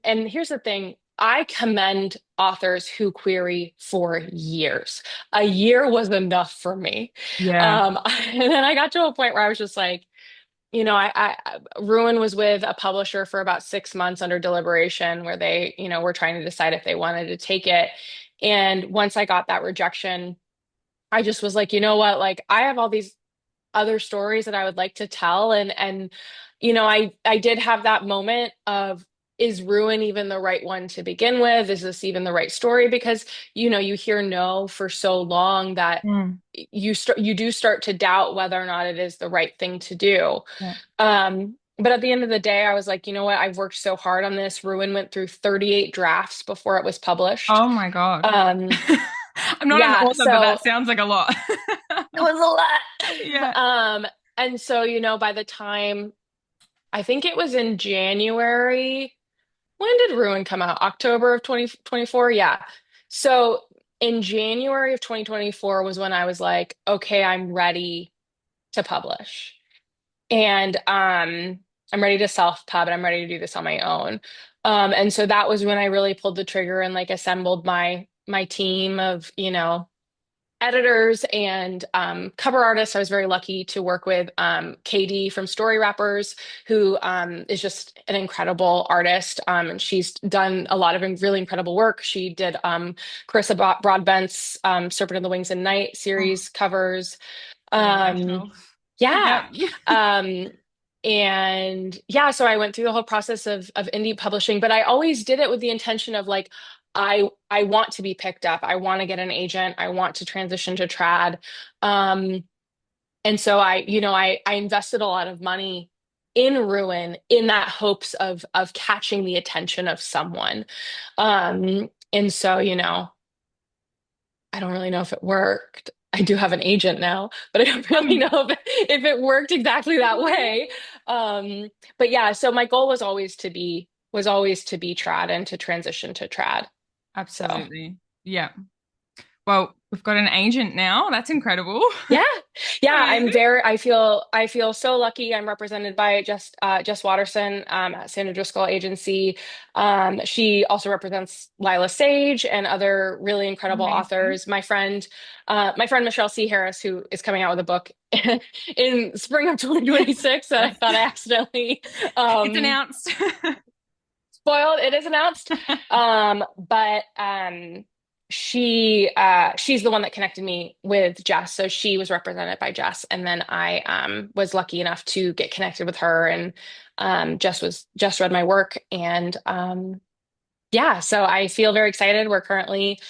and here's the thing. I commend authors who query for years. A year was enough for me. Yeah. And then I got to a point where I was just like, Ruin was with a publisher for about 6 months under deliberation, where they, were trying to decide if they wanted to take it. And once I got that rejection, I just was like, you know what? Like, I have all these other stories that I would like to tell. And I did have that moment of, is Ruin even the right one to begin with? Is this even the right story? Because, you hear no for so long that Mm. you do start to doubt whether or not it is the right thing to do. Yeah. But at the end of the day, I was like, you know what? I've worked so hard on this. Ruin went through 38 drafts before it was published. Oh my gosh. Um, I'm not an yeah, author, but so that sounds like a lot. it was a lot. Yeah. And so, by the time I think it was in January, when did Ruin come out? October of 2024? Yeah. So in January of 2024 was when I was like, okay, I'm ready to publish. And I'm ready to self-pub and I'm ready to do this on my own. And so that was when I really pulled the trigger and like assembled my team of, editors and cover artists. I was very lucky to work with KD from Story Wrappers, who is just an incredible artist. And she's done a lot of really incredible work. She did Carissa Broadbent's Serpent in the Wings and Night Oh, series covers. very Um, original. yeah. Yeah. Um, and yeah, so I went through the whole process of indie publishing, but I always did it with the intention of like, I want to be picked up. I want to get an agent. I want to transition to trad. Um, and so I invested a lot of money in Ruin in that hopes of catching the attention of someone. And so, I don't really know if it worked. I do have an agent now, but I don't really Um, know if it worked exactly that way. But yeah, so my goal was always to be trad and to transition to trad. So Absolutely. Yeah. Well, we've got an agent now. That's incredible. yeah, yeah, Amazing. I feel so lucky. I'm represented by Jess Watterson at Sandra Driscoll Agency. She also represents Lila Sage and other really incredible Amazing. authors. My friend Michelle C. Harris, who is coming out with a book in spring of 2026 that I Yes. thought I accidentally It's um, announced. spoiled. It is announced. But she's the one that connected me with Jess. So she was represented by Jess. And then I was lucky enough to get connected with her, and Jess read my work. And yeah, so I feel very excited. We're currently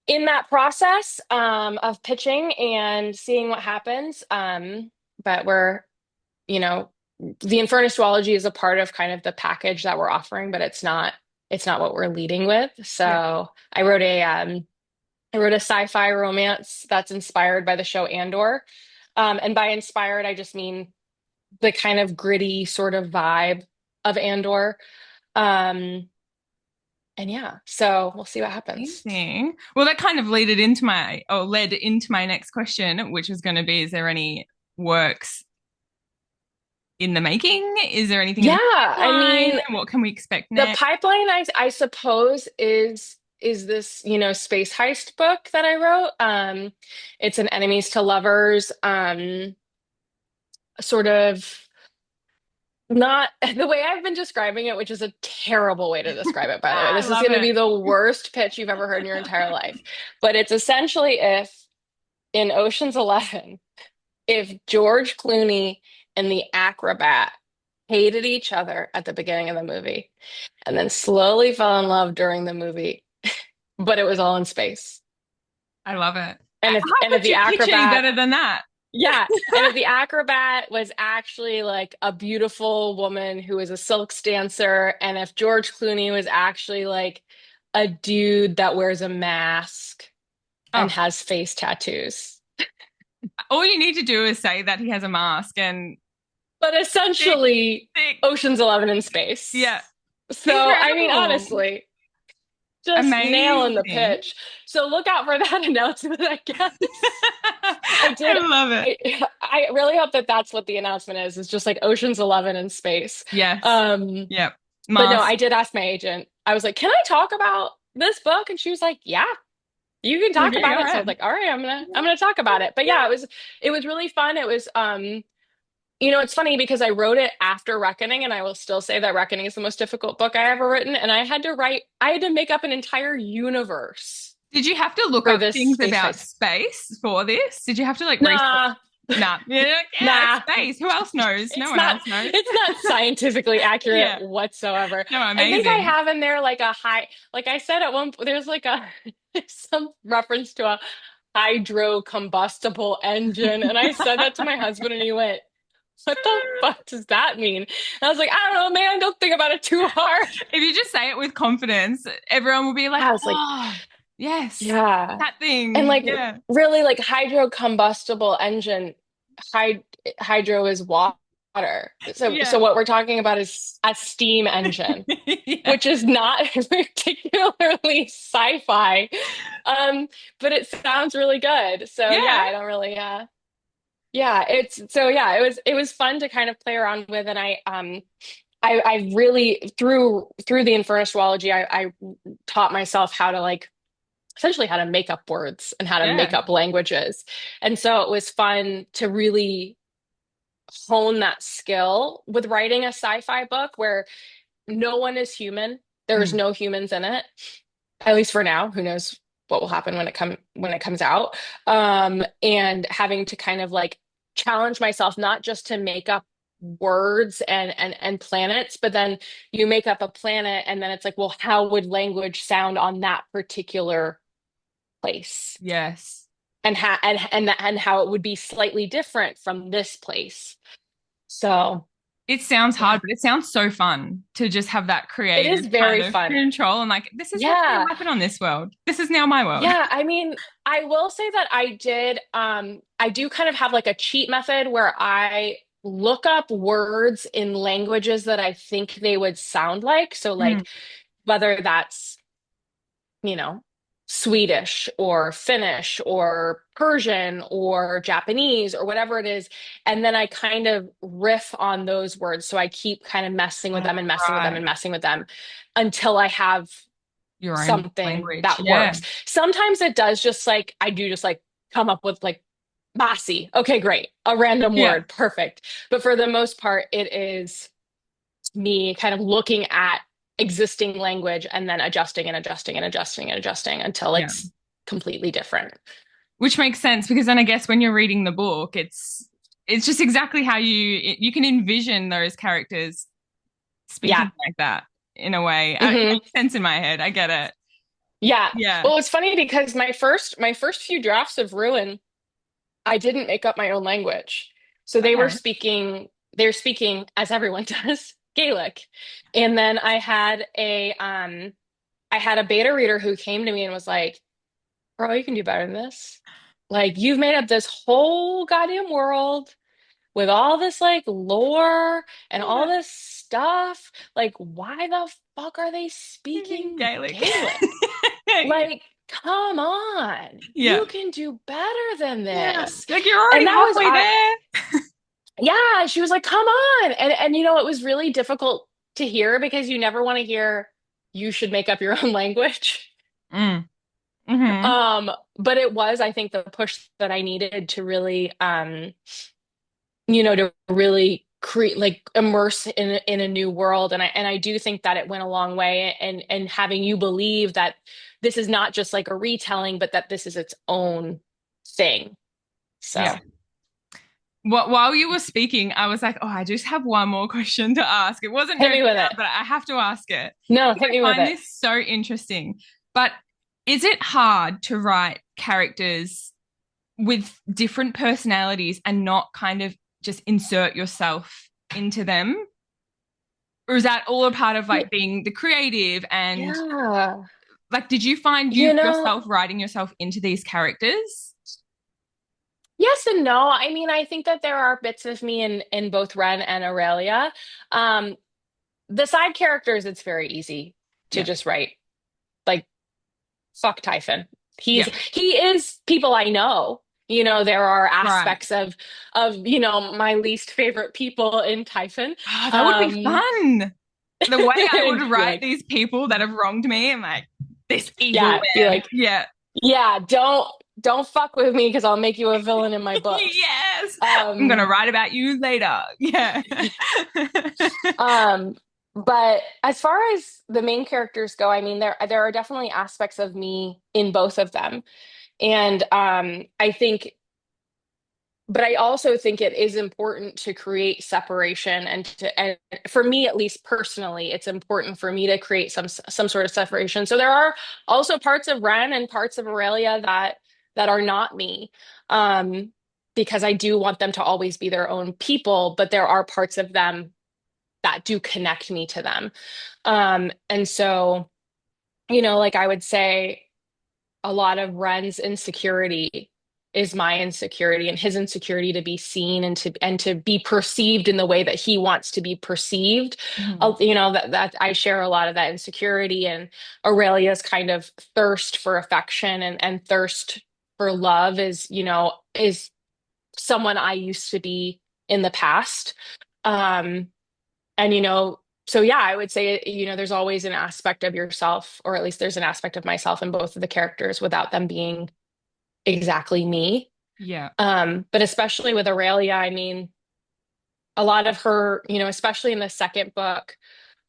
in that process of pitching and seeing what happens. But you know, the Infernis Duology is a part of kind of the package that we're offering, but it's not what we're leading with. Yeah. So I wrote a sci-fi romance that's inspired by the show Andor. And by inspired, I just mean the kind of gritty sort of vibe of Andor. Um, and yeah, so we'll see what happens. Amazing. Well, that kind of led into my next question, which was going to be, is there any works in the making? Is there anything in Yeah, the I pipeline? mean, What can we expect the next? pipeline, I suppose, is this, space heist book that I wrote. It's an enemies to lovers, sort of not the way I've been describing it, which is a terrible way to describe it, by the way. I This is love going to it. be the worst pitch you've ever heard in your entire life. But it's essentially if in Ocean's 11, if George Clooney and the acrobat hated each other at the beginning of the movie and then slowly fell in love during the movie, but it was all in space. I love it. And if How and if could the you pitch any acrobat, better than that? yeah, and if the acrobat was actually like a beautiful woman who was a silks dancer, and if George Clooney was actually like a dude that wears a mask and Oh, has face tattoos. all you need to do is say that he has a mask and But thick, essentially, thick. Ocean's 11 in space. Yeah. So, I mean, Incredible. honestly. just nailing the Amazing. pitch. So look out for that announcement, I guess. I I did. love it. I really hope that that's what the announcement is. It's just like Ocean's 11 in space. Yes. Um, Yep. but no, Must. I did ask my agent. I was like, "Can I talk about this book?" And she was like, "Yeah, you can talk Okay, about all it." So I right. was like, "All right, I'm gonna talk about it." But Yeah. yeah, it was really fun. It was it's funny because I wrote it after Reckoning, and I will still say that Reckoning is the most difficult book I ever written. And I had to make up an entire universe Did you have to look for up this things space about heist. space for this? Did you have to like research? Nah, Nah. Yeah, yeah, it's nah, space. Who else knows? No one else knows. it's not scientifically accurate Yeah. whatsoever. No, I think I amazing. have in there like like I said at one, there's like a, some reference to a hydro combustible engine. And I said that to my husband and he went, "What the fuck does that mean?" And I was like, "I don't know, man. Don't think about it too hard." If you just say it with confidence, everyone will be like, I was like, oh, yes, yeah. that And thing. like Yeah. really like hydro combustible engine, hyd hydro is water. So Yeah. what we're talking about is a steam engine, Yeah. which is not particularly sci-fi. Um, but it sounds really good. So yeah, Yeah. I don't really yeah, it was fun to kind of play around with. And I really through the Infernis Duology, I taught myself how to like essentially how to make up words and how to make Yeah. up languages. And so it was fun to really hone that skill with writing a sci-fi book where no one is human. There's Mm. no humans in it, at least for now. Who knows what will happen when it comes out? And having to kind of like challenge myself not just to make up words and planets, but then you make up a planet and then it's like, well, how would language sound on that particular place? Yes. And how it would be slightly different from this place. So It sounds yeah, hard, but it sounds so fun to just have that it creative is kind very of fun. control and like, this is what's going Yeah. to happen on this world. This is now my world. Yeah, I mean, I will say that I do kind of have like a cheat method where I look up words in languages that I think they would sound like. So Mm. like whether that's, you know, Swedish or Finnish or Persian or Japanese or whatever it is. And then I kind of riff on those words. So I keep kind of messing with Oh, them and messing with them right. and messing with them until I have Your own something language. that Yeah. works. Sometimes it does just like I do just like come up with like Masi. Okay, great. A random Yeah. word. Perfect. But for the most part, it is me kind of looking at existing language and then adjusting and adjusting and adjusting and adjusting until Yeah. it's completely different. Which makes sense because then I guess when you're reading the book, it's just exactly how you can envision those characters Yeah. speaking like that in a way. It Hmm. makes sense in my head. I get it. Yeah. Yeah. Well, it's funny because my first few drafts of Ruin, I didn't make up my own language. So Okay. they're speaking as everyone does, Gaelic. And then I had a beta reader who came to me and was like, "Bro, you can do better than this. Like you've made up this whole goddamn world with all this like lore and all Yeah. this stuff. Like why the fuck are they Speaking speaking Gaelic. Gaelic? Like come on. Yeah. You can do better than Yeah. this." Like you're And already that was halfway I there. yeah, she was like, "Come on." And you know, it was really difficult to hear because you never want to hear you should make up your own language. Mm. Hmm. But it was, I think, the push that I needed to really to really create like immerse in a new world. And I do think that it went a long way and having you believe that this is not just like a retelling, but that this is its own thing. Yeah. So While you were speaking, I was like, oh, I just have one more question to ask. It wasn't hit going me with down, it. but I have to ask it. No, Because hit me I with find it. this so interesting. But is it hard to write characters with different personalities and not kind of just insert yourself into them? Or is that all a part of Y- like being the creative and Yeah. like did you find you You know, yourself writing yourself into these characters? yes and no. I mean, I think that there are bits of me in both Ren and Aurelia. Um, the side characters, it's very easy to Yeah. just write. Like fuck Typhon. Yeah. He is people I know. There are Right. aspects of my least favorite people in Typhon. Oh, that would be Um fun. The way I would be write like, these people that have wronged me, I'm like, this evil yeah, be man. like, Yeah. yeah, don't fuck with me because I'll make you a villain in my books. Yes. I'm gonna Um write about you later. Yeah. um but as far as the main characters go, I mean there are definitely aspects of me in both of them. And I think but I also think it is important to create separation and for me at least personally, it's important for me to create some sort of separation. So there are also parts of Ren and parts of Aurelia that are not me. Um, because I do want them to always be their own people, but there are parts of them that do connect me to them. And so, like I would say a lot of Ren's insecurity is my insecurity and his insecurity to be seen and to be perceived in the way that he wants to be perceived. Mhm. That I share a lot of that insecurity and Aurelia's kind of thirst for affection and thirst for love is someone I used to be in the past. Um, and so yeah, I would say, there's always an aspect of yourself, or at least there's an aspect of myself in both of the characters without them being exactly me. Yeah. But especially with Aurelia, I mean, a lot of her, especially in the second book,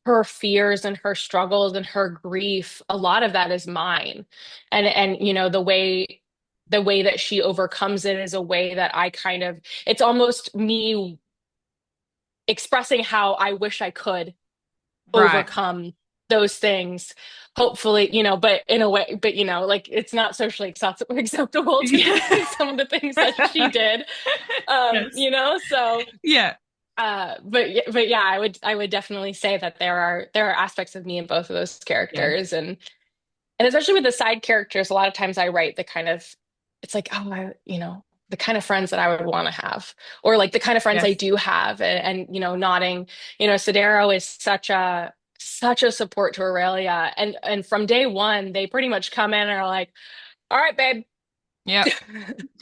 her fears and her struggles and her grief, a lot of that is mine. And the way that she overcomes it is a way that I kind of, it's almost me expressing how I wish I could Right. overcome those things, hopefully, but in a way, but like it's not socially acceptable to Yeah. do some of the things that she did. Yes. So Yeah. but yeah, I would definitely say that there are aspects of me in both of those Yeah. characters. And especially with the side characters, a lot of times I write the kind of, it's like, oh, the kind of friends that I would want to have, or like the kind of friends I Yes. do have. And nodding, Sodero is such a support to Aurelia. And from day one, they pretty much come in and are like, all right, babe, Yep.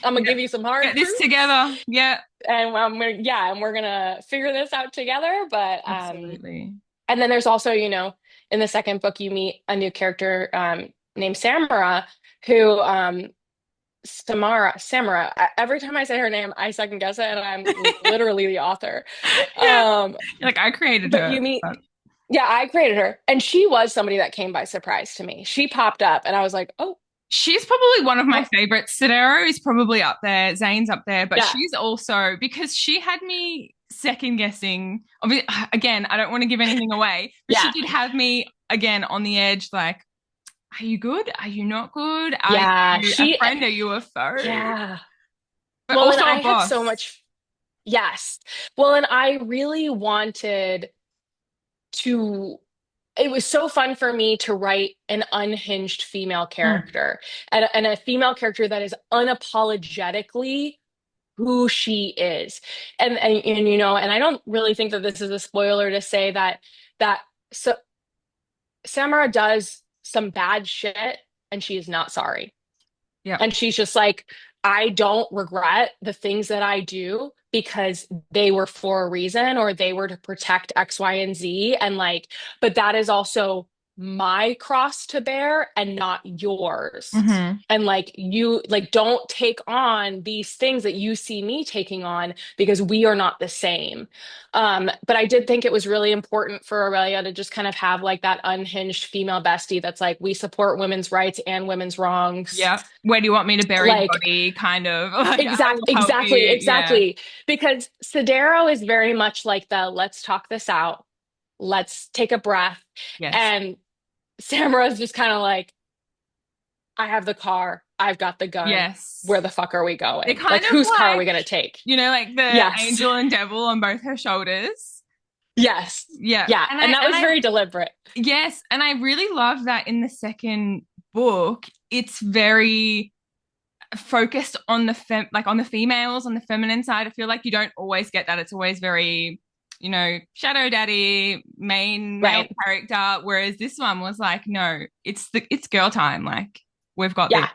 I'm gonna Yep. give you some hard Get this truths. together. Yeah. And yeah, and we're gonna figure this out together. But Absolutely. and then there's also, in the second book, you meet a new character named Samara, who Samara. Every time I say her name, I second guess it, and I'm literally the author. Yeah. Um, Like I created but her. you meet, But yeah, I created her, and she was somebody that came by surprise to me. She popped up, and I was like, oh, she's probably one of my oh, favorites. Sidero is probably up there. Zane's up there, but yeah, she's also because she had me second guessing. Again, I don't want to give anything away, but she yeah, did have me again on the edge. Like, are you good? Are you not good? Are yeah. you a friend? Are you a foe? Yeah. But Well, and also I a had so boss. much, yes. Well, and I really wanted to it was so fun for me to write an unhinged female Mm. character and a female character that is unapologetically who she is. And and I don't really think that this is a spoiler to say that so Samara does some bad shit and she is not sorry. Yep. And she's just like, I don't regret the things that I do because they were for a reason or they were to protect X, Y, and Z. And like, but that is also my cross to bear and not yours. Hmm. And like, you like, don't take on these things that you see me taking on because we are not the same. But I did think it was really important for Aurelia to just kind of have like that unhinged female bestie that's like, we support women's rights and women's wrongs. Yep. Where do you want me to bury the Like, body? Kind of like I will help exactly, you. Yeah. exactly. Because Sodero is very much like the let's talk this out, let's take a breath. Yes. And Samara is just kind of like, I have the car, I've got the gun. Yes. Where the fuck are we They're going? kind Like, of whose car are we like, gonna take? like the Yes, angel and devil on both her shoulders. yes, Yeah. yeah. And I And that and was I very deliberate. yes, and I really love that in the second book, it's very focused on the like on the females, on the feminine side. I feel like you don't always get that. It's always very, shadow daddy, main male Right. character. Whereas this one was like, no, it's girl time. Like We've got this. Yeah.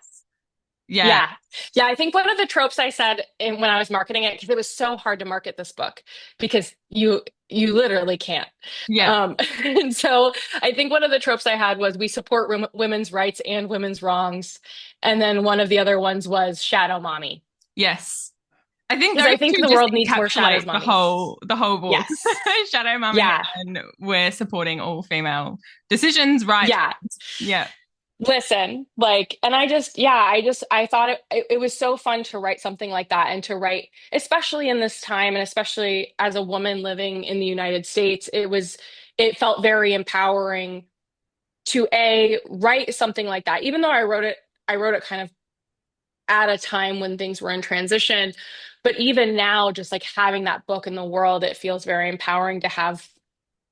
Yeah. Yeah. Yeah. I think one of the tropes I said when I was marketing it, because it was so hard to market this book because you literally can't. Yeah. Um, and so I think one of the tropes I had was we support women's rights and women's wrongs. And then one of the other ones was shadow mommy. Yes. I think Because those I think two the just world needs more shadows encapsulate the mommies. whole book. Yes. Shadow Mummy, Yeah. and we're supporting all female decisions, right? Yeah. Yeah. Listen, like, and I thought it was so fun to write something like that and to write, especially in this time and especially as a woman living in the United States, it felt very empowering to write something like that. Even though I wrote it kind of at a time when things were in transition, but even now, just like having that book in the world, it feels very empowering to have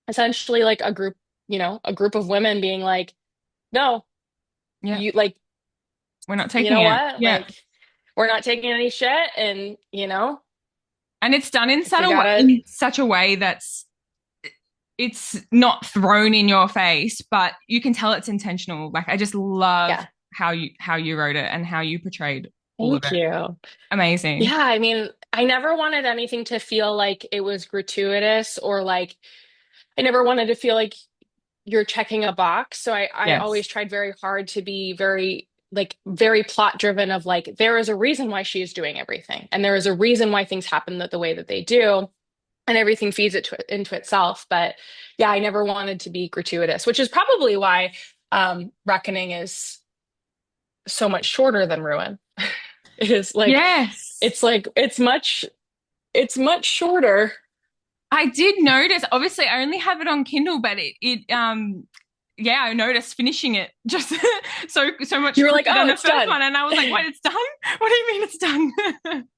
essentially like a group of women being like, no, Yeah. you like We're not you taking know it. what? Yeah. Like, we're not taking any shit. And, And it's done if we gotta, in such a way that's it's not thrown in your face, but you can tell it's intentional. Like I just love yeah, how you wrote it and how you portrayed all of thank it. you. Amazing. Yeah, I mean, I never wanted anything to feel like it was gratuitous or like I never wanted to feel like you're checking a box. So I always Yes. tried very hard to be very plot driven of like, there is a reason why she is doing everything. And there is a reason why things happen the way that they do. And everything feeds into itself. But yeah, I never wanted to be gratuitous, which is probably why Reckoning is so much shorter than Ruin. It is Yes. like it's much shorter. I did notice, obviously I only have it on Kindle, but yeah, I noticed finishing it just so much You were like, quicker oh, than the it's first done. one. And I was like, wait, it's done? What do you mean it's done?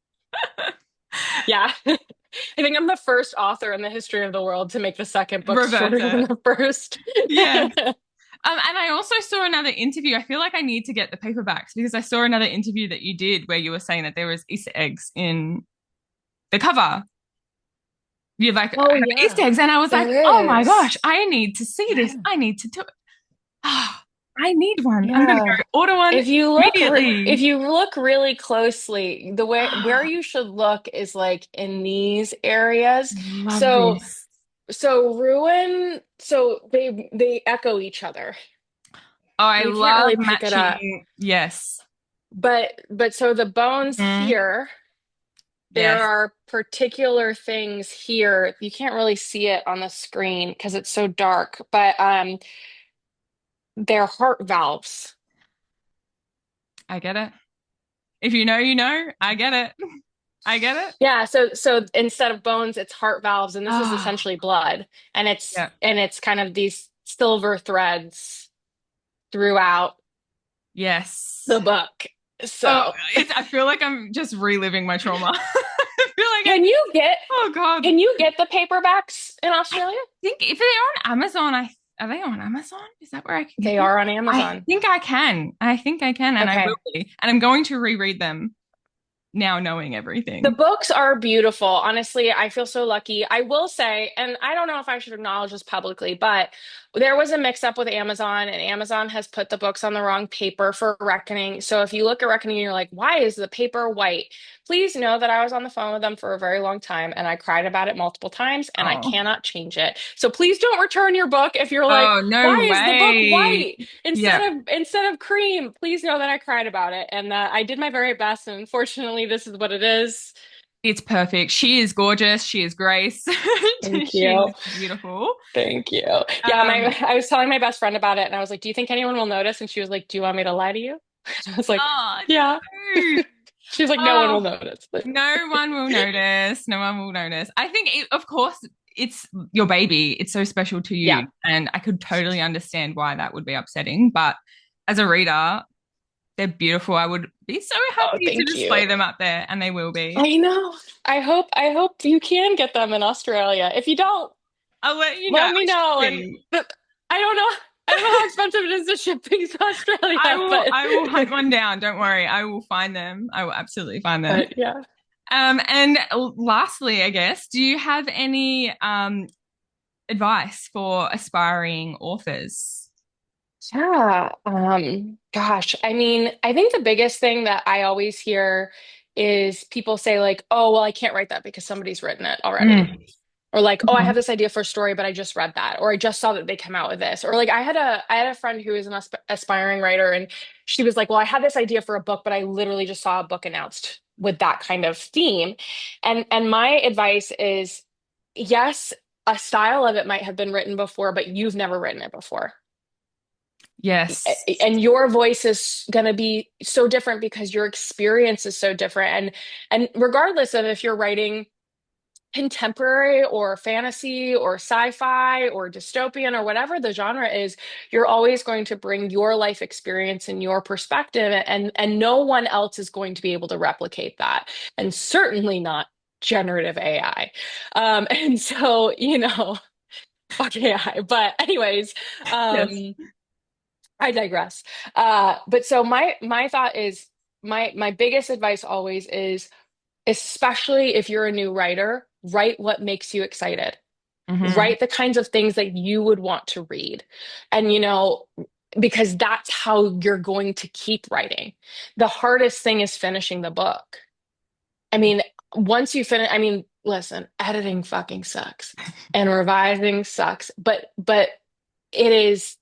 Yeah. I think I'm the first author in the history of the world to make the second book Reverse shorter than it. the first. Yes. And I also saw another interview. I feel like I need to get the paperbacks because I saw another interview that you did where you were saying that there was Easter eggs in the cover. You like Oh have Easter yeah, eggs, and I was like, oh there my is. gosh, I need to see this. Yeah. I need to do it. Oh, I need one. I'm gonna Yeah. go order one If immediately. you look really closely, the way where you should look is like in these areas. Love So this. they echo each other. Oh, I You can't love really pick it up. matching. Yes. But so the bones Mm, here, there yes. are particular things here. You can't really see it on the screen because it's so dark, but they're heart valves. I get it. If you know, you know. I get it. I get it. Yeah, so instead of bones, it's heart valves, and this is Oh, essentially blood, and yeah. it's kind of these silver threads throughout Yes. the book. Oh, So, I feel like I'm just reliving my trauma. I feel like can you get oh God. can you get the paperbacks in I Australia? think if they're on Amazon, are they on Amazon? Is that where I can get They them? are on I Amazon. think I can. I think I can, and I will Okay. be. And I'm going to reread them now, knowing The everything. books are beautiful. Honestly, I feel so lucky. I will say, and I don't know if I should acknowledge this publicly, but there was a mix up with Amazon, and Amazon has put the books on the wrong paper for Reckoning. So if you look at Reckoning and you're like, why is the paper white? Please know that I was on the phone with them for a very long time and I cried about it multiple times and I Oh, cannot change it. So please don't return your book if you're like, oh no why is the book way. white Yeah, instead of cream? Please know that I cried about it and I did my very best. And unfortunately, this is what it is. it's perfect. She is gorgeous. She is Grace. Thank She you. is beautiful. Thank you. Yeah, Um, I was telling my best friend about it and I was like, "Do you think anyone will notice?" And she was like, "Do you want me to lie to you?" I was like, oh "Yeah." no. She was like, "No one will Oh, notice." But no one will notice. No one will notice. I think, of course, it's your baby. It's so special to yeah. you. And I could totally understand why that would be upsetting. But as a reader, they're beautiful. I would be so Oh, happy to thank you. display them up there, and they will be. I know. I hope you can get them in Australia. If you don't, I'll let you know. let I me should know. And see. but I don't know. I don't know how expensive it is to ship things to Australia, I will hunt one down. Don't worry. I will find them. I will absolutely find them. but yeah. And lastly, I guess, do you have any advice for aspiring authors? Yeah. Gosh, I mean, I think the biggest thing that I always hear is people say like, "Oh, well, I can't write that because somebody's written it already." Mm. Or like, "Oh, I have Mhm. this idea for a story, but I just read that." Or I just saw that they came out with this. Or like I had a friend who is an aspiring writer and she was like, "Well, I had this idea for a book, but I literally just saw a book announced with that kind of theme." And my advice is, yes, a style of it might have been written before, but you've never written it before. Yes. And your voice is going to be so different because your experience is so different. And regardless of if you're writing contemporary or fantasy or sci-fi or dystopian or whatever the genre is, you're always going to bring your life experience and your perspective, and no one else is going to be able to replicate that, and certainly not generative AI. And so, fuck AI. But anyways, Yes. um, I digress. But so my thought is, my biggest advice always is, especially if you're a new writer, write what makes you excited. Hmm. Write the kinds of things that you would want to read. And because that's how you're going to keep writing. The hardest thing is finishing the book. I mean, once you finish, I mean, listen, editing fucking sucks and revising sucks, but it is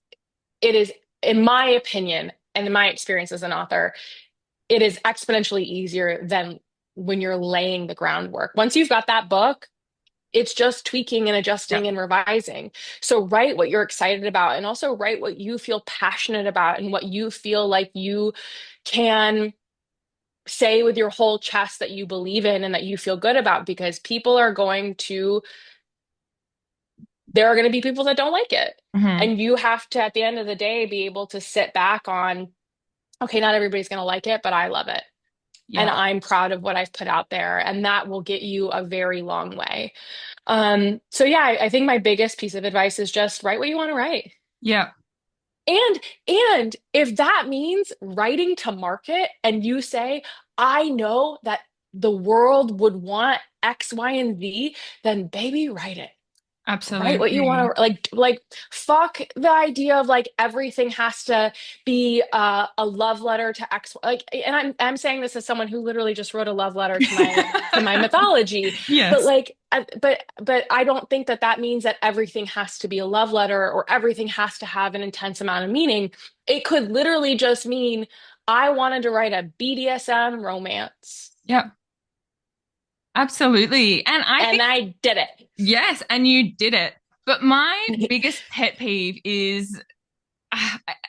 it is, in my opinion and in my experience as an author, it is exponentially easier than when you're laying the groundwork. Once you've got that book, it's just tweaking and Yep. adjusting and revising. So write what you're excited about, and also write what you feel passionate about and what you feel like you can say with your whole chest that you believe in and that you feel good about, because there are going to be people that don't like it. Hmm. And you have to, at the end of the day, be able to sit back on, okay, not everybody's going to like it, but I love it. And Yeah. I'm proud of what I've put out there. And that will get you a very long way. So yeah, I think my biggest piece of advice is just write what you want to write. Yeah. And and if that means writing to market and you say, I know that the world would want X, Y, and Z, then baby, write it. Write what you Absolutely. want to, like fuck the idea of like everything has to be a love letter to X, like, and I'm saying this as someone who literally just wrote a love letter to my mythology. But Yes. like but I don't think that that means that everything has to be a love letter or everything has to have an intense amount of meaning. It could literally just mean I wanted to write a BDSM romance Yep. Absolutely. And I and think, I did it. yes, and you did it. But my biggest pet peeve is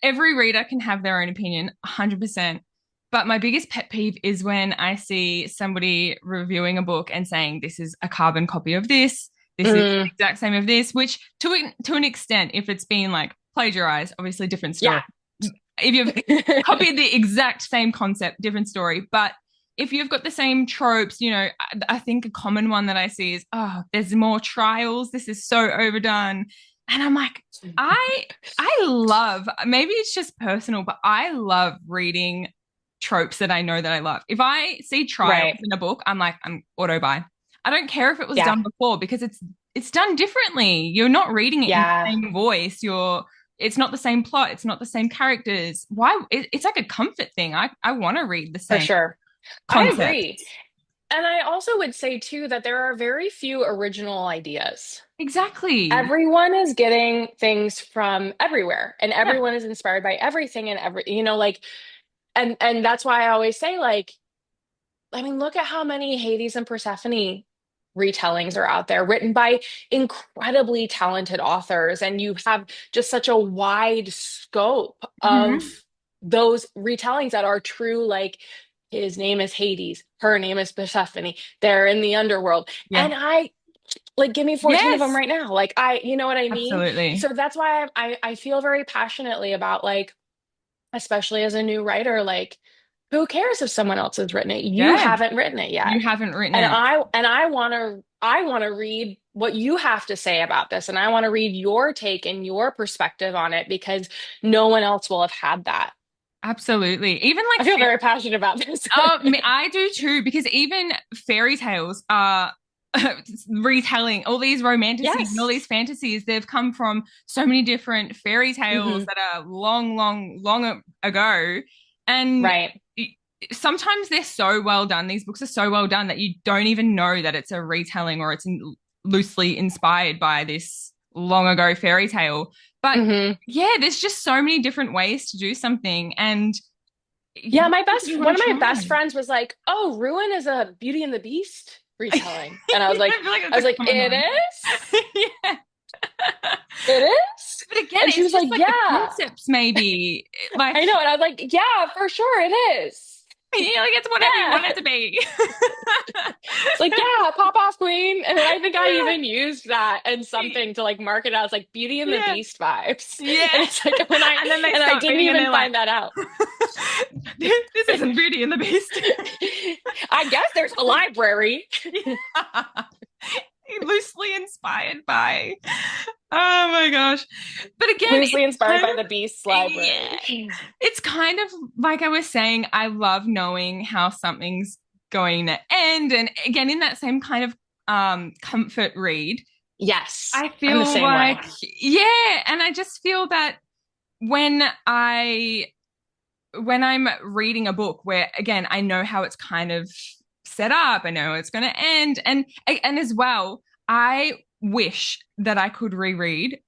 every reader can have their own opinion, 100%. But my biggest pet peeve is when I see somebody reviewing a book and saying, this is a carbon copy of this is the Mm, exact same of this, which to an extent, if it's been like plagiarized, obviously different story. yeah. If you've copied the exact same concept, different story. But if you've got the same tropes, I think a common one that I see is, oh, there's more trials. This is so overdone. And I'm like, I love, maybe it's just personal, but I love reading tropes that I know that I love. If I see trials Right. in a book, I'm like, I'm auto buy. I don't care if it was Yeah. done before because it's done differently. You're not reading it in the Yeah. same voice. It's not the same plot. It's not the same characters. Why? It's like a comfort thing. I want to read the For same sure. I agree. concepts. And I also would say too that there are very few original ideas. Exactly. Everyone is getting things from everywhere, and Yeah. everyone is inspired by everything, and like, and that's why I always say, like, I mean, look at how many Hades and Persephone retellings are out there, written by incredibly talented authors, and you have just such a wide scope of Hmm. those retellings that are true. Like, his name is Hades, her name is Persephone, they're in the underworld, Yeah. and I like, give me 14 of them Yes. right now. Like, you know what I mean? Absolutely. So that's why I feel very passionately about, like, especially as a new writer, like, who cares if someone else has written it? You Yeah. haven't written it yet. You haven't written And it. I want to read what you have to say about this. And I want to read your take and your perspective on it, because no one else will have had that. Absolutely. Even I like feel very passionate about this. I do too, because even fairy tales are. retelling all these romanticies and all Yes. these fantasies. They've come from so many different fairy tales Hmm. that are long, long, long ago. And Right. sometimes they're so well done. These books are so well done that you don't even know that it's a retelling or it's loosely inspired by this long ago fairy tale. But Hmm. yeah, there's just so many different ways to do something. And Yeah, you one want of to my best try. friends was like, "Oh, Ruin is a Beauty and the Beast retelling." And I feel like I that's was a like, common "It one. is? Yeah. It is?" But again, And she it's was just like, like the "Yeah." concepts, maybe. Like, I know. And I was like, "Yeah, for sure it is." yeah, like it's whatever you want Yeah. it to be. It's like, yeah, pop off queen. And then I think I Yeah. even used that and something to like mark it out as like Beauty and the Yeah. Beast vibes. Yeah. And it's like And then they and I start didn't reading and even they're like, find that out. this isn't Beauty and the Beast. I guess there's a library. Yeah. Loosely inspired by. Oh my gosh. But again, Loosely it's inspired kind by of, the Beast yeah, library. it's kind of like I was saying, I love knowing how something's going to end. And again, in that same kind of comfort read, Yes, I I'm the feel same way. like, yeah, and I just feel that when I when I'm reading a book where again I know how it's kind of set up, I know it's going to end, and as well, I wish that I could reread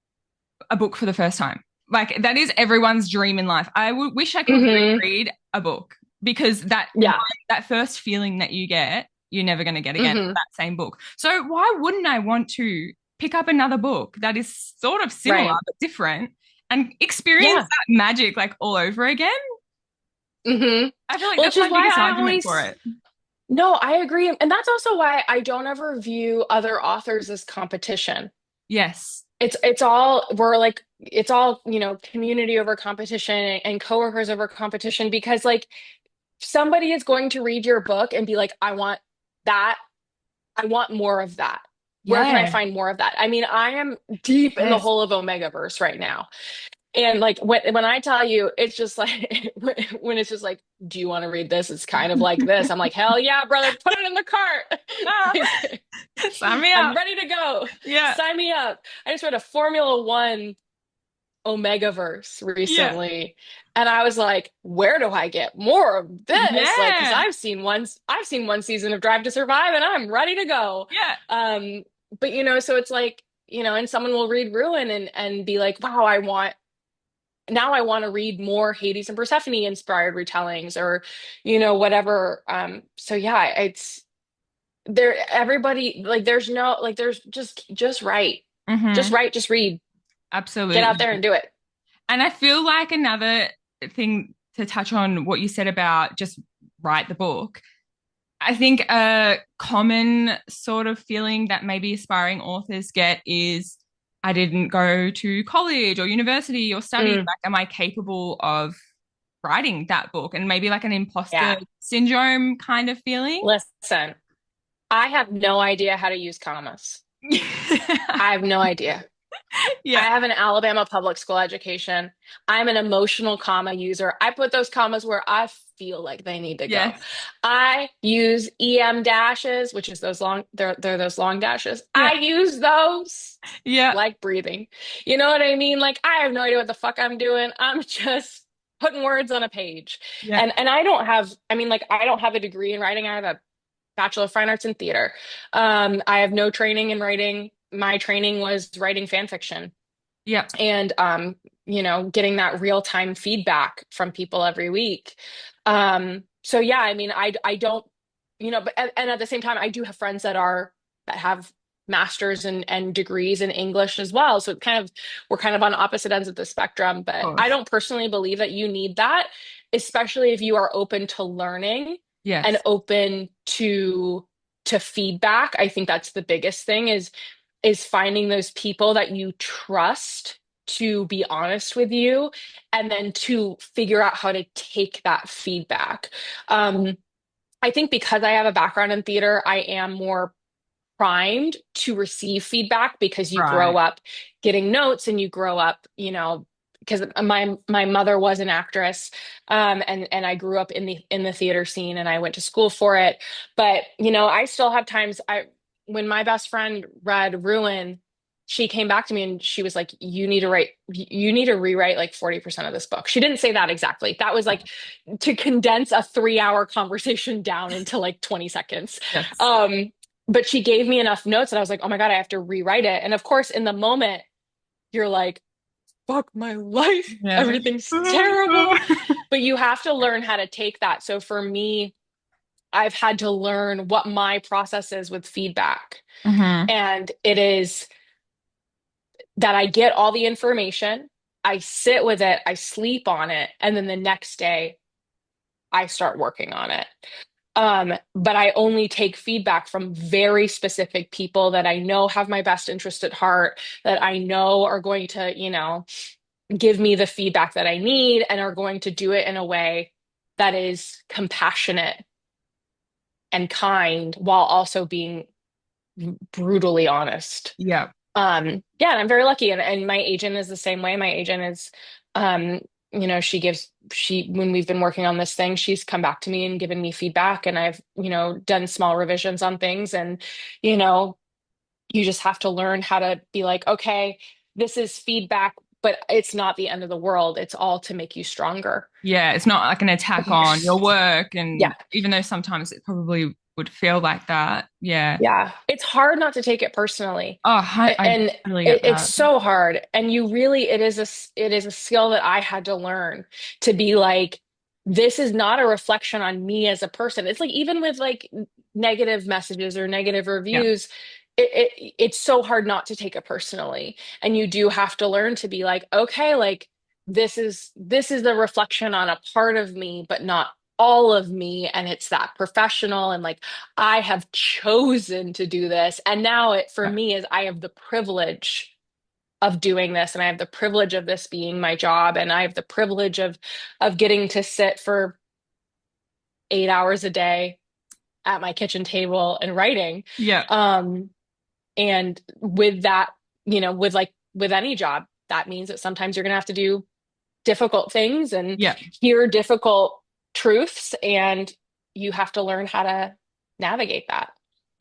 a book for the first time. Like that is everyone's dream in life. I wish I could Hmm. reread a book because Yeah. that first feeling that you get, you're never going to get again with Hmm. that same book. So why wouldn't I want to pick up another book that is sort of similar Right. but different and experience Yeah. that magic like all over again? Hmm. I feel like Well, that's which is my why biggest I argument for always, it. no, I agree. And that's also why I don't ever view other authors as competition. Yes. It's all we're like it's all, community over competition and coworkers over competition because like somebody is going to read your book and be like, I want that. I want more of that. Where can I Yeah. find more of that? I mean, I am deep in the Yes. whole of Omegaverse right now. And like when I tell you, it's just like when it's just like, do you want to read this? It's kind of like this. I'm like, hell yeah, brother, put it in the cart. Ah, Like, sign me I'm up. ready to go. Yeah. Sign me up. I just read a Formula One Omegaverse Yeah. recently, and I was like, where do I get more of this? Like, because Yeah. I've seen one season of Drive to Survive, and I'm ready to go. Yeah. Um, but so it's like, and someone will read Ruin and be like, wow, I want to read more Hades and Persephone inspired retellings or, whatever. So yeah, it's there, everybody, like, there's no, like, there's just write, just Hmm. write, just read, get out there Absolutely. and do it. And I feel like another thing to touch on what you said about just write the book. I think a common sort of feeling that maybe aspiring authors get is I didn't go to college or university or study. Mm, Like, am I capable of writing that book? And maybe like an imposter yeah. syndrome kind of feeling. Listen, I have no idea how to use commas. I have no idea. I Yeah. have an Alabama public school education. I'm an emotional comma user. I put those commas where I feel like they need to go. Yes. I use EM dashes, which is they're those long dashes. Yeah. I use those Yeah. like breathing. You know what I mean? Like I have no idea what the fuck I'm doing. I'm just putting words on a page. Yeah. And I mean, like I don't have a degree in writing. I have a Bachelor of Fine Arts in Theater. I have no training in writing. My training was writing fan fiction Yeah. and getting that real-time feedback from people every week. So yeah, I mean, I don't, but and at the same time, I do have friends that have masters and degrees in English as well. So we're kind of on opposite ends of the spectrum, Of but I course. don't personally believe that you need that, especially if you are open to learning and Yes. open to feedback. I think that's the biggest thing is finding those people that you trust to be honest with you and then to figure out how to take that feedback. Um, I think because I have a background in theater, I am more primed to receive feedback because you grow Right. up getting notes and you grow up, because my mother was an actress, and I grew up in the theater scene and I went to school for it. But I still have times. when my best friend read Ruin, she came back to me and she was like, you need to rewrite like 40% of this book. She didn't say that exactly. That was like to condense a 3 hour conversation down into like 20 seconds. Yes. Um, but she gave me enough notes and I was like, oh my God, I have to rewrite it. And of course, in the moment, you're like, fuck my life. Yeah. It's Everything's terrible. like, But you have to learn how to take that. So for me, I've had to learn what my process is with feedback. hmm. And it is that I get all the information, I sit with it, I sleep on it, and then the next day I start working on it. But I only take feedback from very specific people that I know have my best interest at heart, that I know are going to, give me the feedback that I need and are going to do it in a way that is compassionate and kind while also being brutally honest. Yeah. Yeah, and I'm very lucky. And my agent is the same way. My agent is, um, when we've been working on this thing, she's come back to me and given me feedback, and I've, done small revisions on things. And, you know, you just have to learn how to be like, okay, this is feedback, but it's not the end of the world. It's all to make you stronger. Yeah. It's not like an attack on your work. And Yeah. even though sometimes it probably would feel like that. Yeah. Yeah, it's hard not to take it personally. Oh, I And really get it's that. so hard. And it is a skill that I had to learn to be like, this is not a reflection on me as a person. It's like even with like negative messages or negative Yeah. reviews, it's so hard not to take it personally. And you do have to learn to be like, okay, like this is the reflection on a part of me, but not all of me. And it's that professional and like I have chosen to do this. And now it for Yeah. me is I have the privilege of doing this and I have the privilege of this being my job and I have the privilege of getting to sit for 8 hours a day at my kitchen table and writing. Yeah. Um and with that, with any job, that means that sometimes you're gonna have to do difficult things and Yeah. hear difficult truths and you have to learn how to navigate that.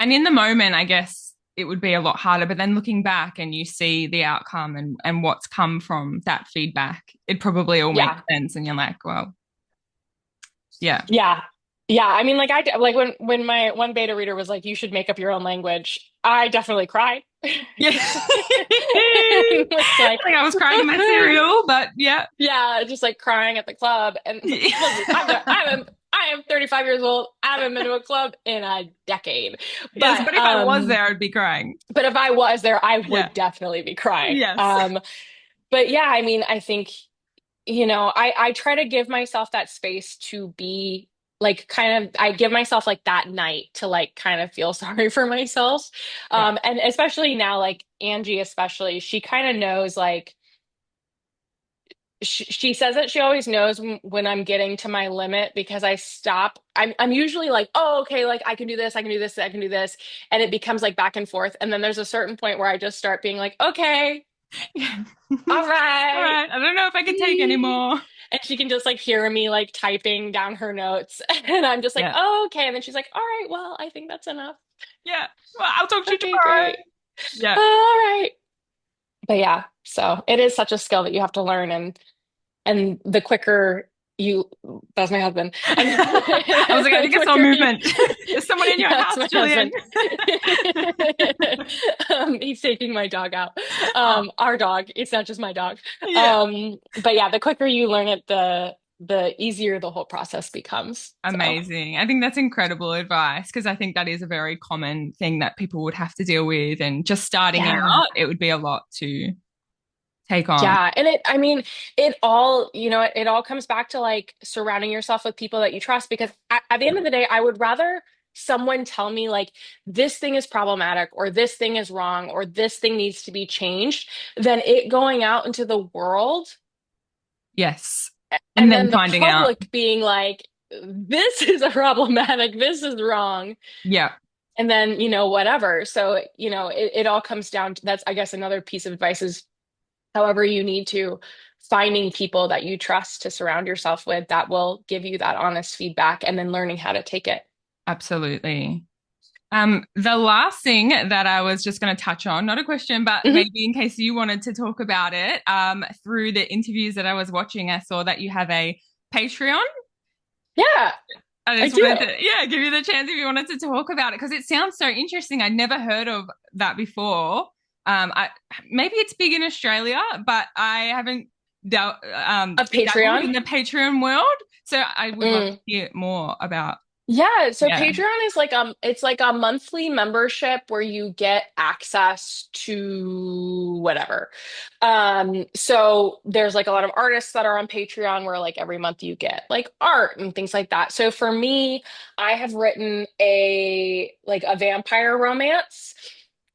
And in the moment, I guess it would be a lot harder. But then looking back and you see the outcome and what's come from that feedback, it probably all makes Yeah. sense. And you're like, well, yeah. Yeah. Yeah. I mean, like when my one beta reader was like, you should make up your own language, I definitely cried. Yeah. And was like, Like I was crying in my cereal, but yeah. yeah, just like crying at the club. And listen, I am 35 years old. I haven't been to a club in a decade. Yes, But but if I was there, I'd be crying. but if I was there, I Yeah. would definitely be crying. Yes. But yeah, I mean, I think I try to give myself that space to be like kind of I give myself like that night to like kind of feel sorry for myself. Yeah. And especially now, like Angie, especially, she kind of knows like she says that she always knows when I'm getting to my limit because I stop. I'm usually like, oh, okay, like I can do this, I can do this, I can do this. And it becomes like back and forth. And then there's a certain point where I just start being like, okay, Yeah. all All right. right. I don't know if I can take anymore. And she can just like hear me like typing down her notes. And I'm just like, Yeah. oh, okay. And then she's like, all right, well, I think that's enough. Yeah. Well, I'll talk to you Okay, tomorrow. great. Yeah. All right. But yeah, so it is such a skill that you have to learn. And the quicker you, that's my husband. And I was like, I the think I saw quicker you, movement. There's someone in your yeah, that's house, my Gillian. husband. He's taking my dog out. Oh, Our dog. It's not just my dog. yeah. But yeah, the quicker you learn it, the easier the whole process becomes. So Amazing. I think that's incredible advice because I think that is a very common thing that people would have to deal with. And just starting yeah. out, it would be a lot to take on. Yeah, and I mean, it all, it all comes back to like surrounding yourself with people that you trust because at the end of the day, I would rather someone tell me like this thing is problematic or this thing is wrong or this thing needs to be changed than it going out into the world Yes. And and then then the finding out. public being like, this is a problematic, this is wrong. Yeah, And then, whatever. So, it all comes down to that's, I guess, another piece of advice is however you need to finding people that you trust to surround yourself with that will give you that honest feedback and then learning how to take it. absolutely. The last thing that I was just going to touch on, not a question, but Mhm. maybe in case you wanted to talk about it, through the interviews that I was watching, I saw that you have a Patreon. Yeah, I I just do. wanted to, yeah, give you the chance if you wanted to talk about it because it sounds so interesting. I'd never heard of that before. I maybe it's big in Australia, but I haven't A dabbled Patreon. in the Patreon world. So I would love to Mm. hear more about, Yeah, so yeah. Patreon is like it's like a monthly membership where you get access to whatever. So there's like a lot of artists that are on Patreon where like every month you get like art and things like that. So for me, I have written a vampire romance.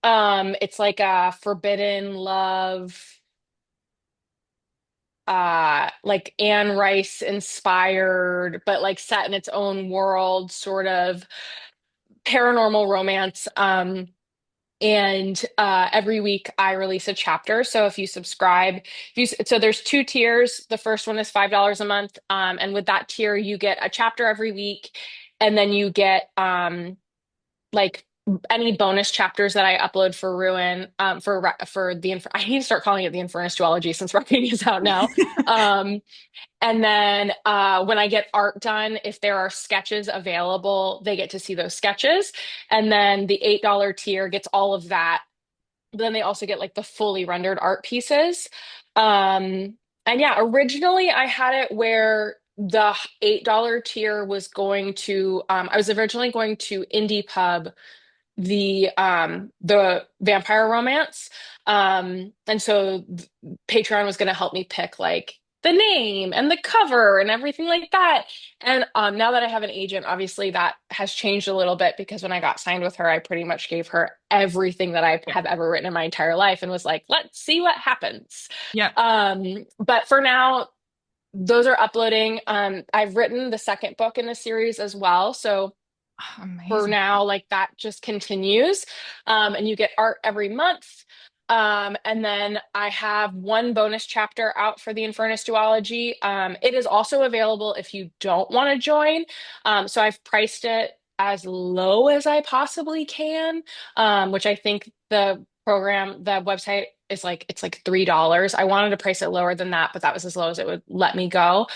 It's like a forbidden love, like Anne Rice inspired, but like set in its own world, sort of paranormal romance. And every week I release a chapter. So if you subscribe, so there's two tiers. The first one is $5 a month. And with that tier, you get a chapter every week, and then you get like any bonus chapters that I upload for Ruin, for I need to start calling it the Infernus Duology since writing is out now. Um, and then when I get art done, if there are sketches available, they get to see those sketches. And then the $8 tier gets all of that. But then they also get like the fully rendered art pieces. And yeah, originally I had it where the $8 tier was going to, I was originally going to Indie Pub the vampire romance. And so Patreon was going to help me pick like the name and the cover and everything like that. And now that I have an agent, obviously that has changed a little bit because when I got signed with her, I pretty much gave her everything that I Yeah. have ever written in my entire life and was like, let's see what happens. Yep. But for now, those are uploading. I've written the second book in the series as well. So Oh, for amazing. now, like that just continues. And you get art every month. And then I have one bonus chapter out for the Infernus Duology. It is also available if you don't want to join. So I've priced it as low as I possibly can, which I think the website is like, it's like $3. I wanted to price it lower than that, but that was as low as it would let me go.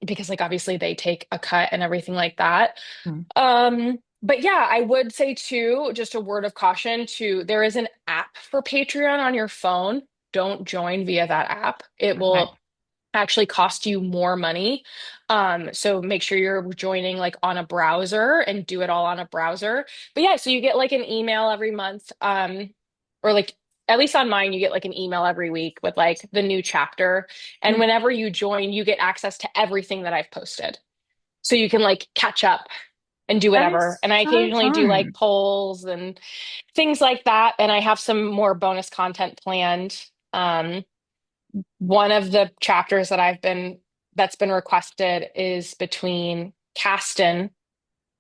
Because like obviously they take a cut and everything like that. Mm, But yeah, I would say too, just a word of caution to there is an app for Patreon on your phone. Don't join via that app. It okay. will actually cost you more money. So make sure you're joining like on a browser and do it all on a browser. But yeah, so you get like an email every month, or like at least on mine, you get like an email every week with like the new chapter. And Mm, whenever you join, you get access to everything that I've posted. So you can like catch up and do that whatever. is And I so occasionally do like fun. polls and things like that. And I have some more bonus content planned. One of the chapters that's been requested is between Caston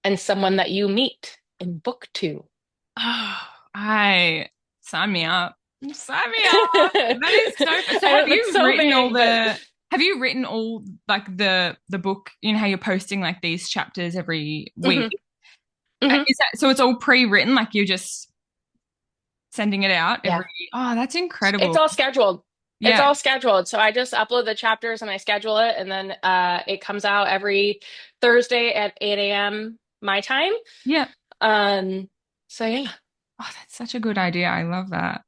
and someone that you meet in book two. Oh, I sign me up. Sign me up. That is so I fun. So know that's so vague, but have you written all like the book, you know how you're posting like these chapters every week? mhm, mhm. Is that so it's all pre-written, like you're just sending it out Yeah, every oh, that's it's incredible. all scheduled. It's Yeah. all scheduled. So I just upload the chapters and I schedule it, and then it comes out every Thursday at 8 a.m. my time. Yeah. Um, so yeah, Oh, that's such a good idea. I love that.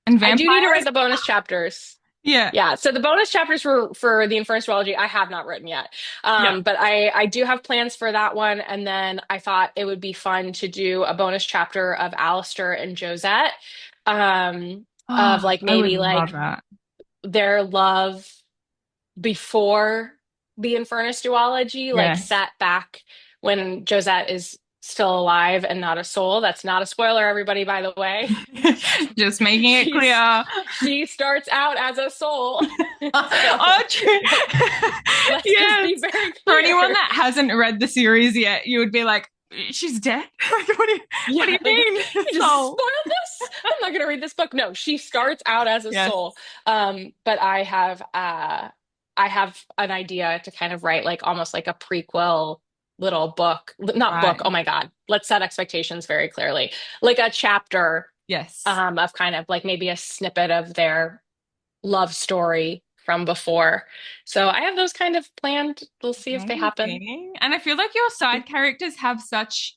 And I do need to write vampires? the bonus chapters. Yeah. Yeah, so the bonus chapters for the Infernis Duology I have not written yet. Yeah. But I do have plans for that one, and then I thought it would be fun to do a bonus chapter of Alistair and Josette, Oh, of like I would maybe love like that. their love before the Infernus Duology, like Yes. set back when Josette is still alive and not a soul. That's not a spoiler, everybody, by the way. Just making it She's clear. she starts out as a soul. Oh, So true. let's just Yes. be very For anyone clear. that hasn't read the series yet, you would be like, she's dead? Like, what do Yeah, you like mean? you just So, spoiled this. I'm not gonna read this book. No, she starts out as a yes. soul. But I have an idea to kind of write like almost like a prequel little book, not book, Right. oh my God, let's set expectations very clearly. Like a chapter Yes. of kind of like maybe a snippet of their love story from before. So I have those kind of planned. We'll see if they happen. Amazing. And I feel like your side characters have such,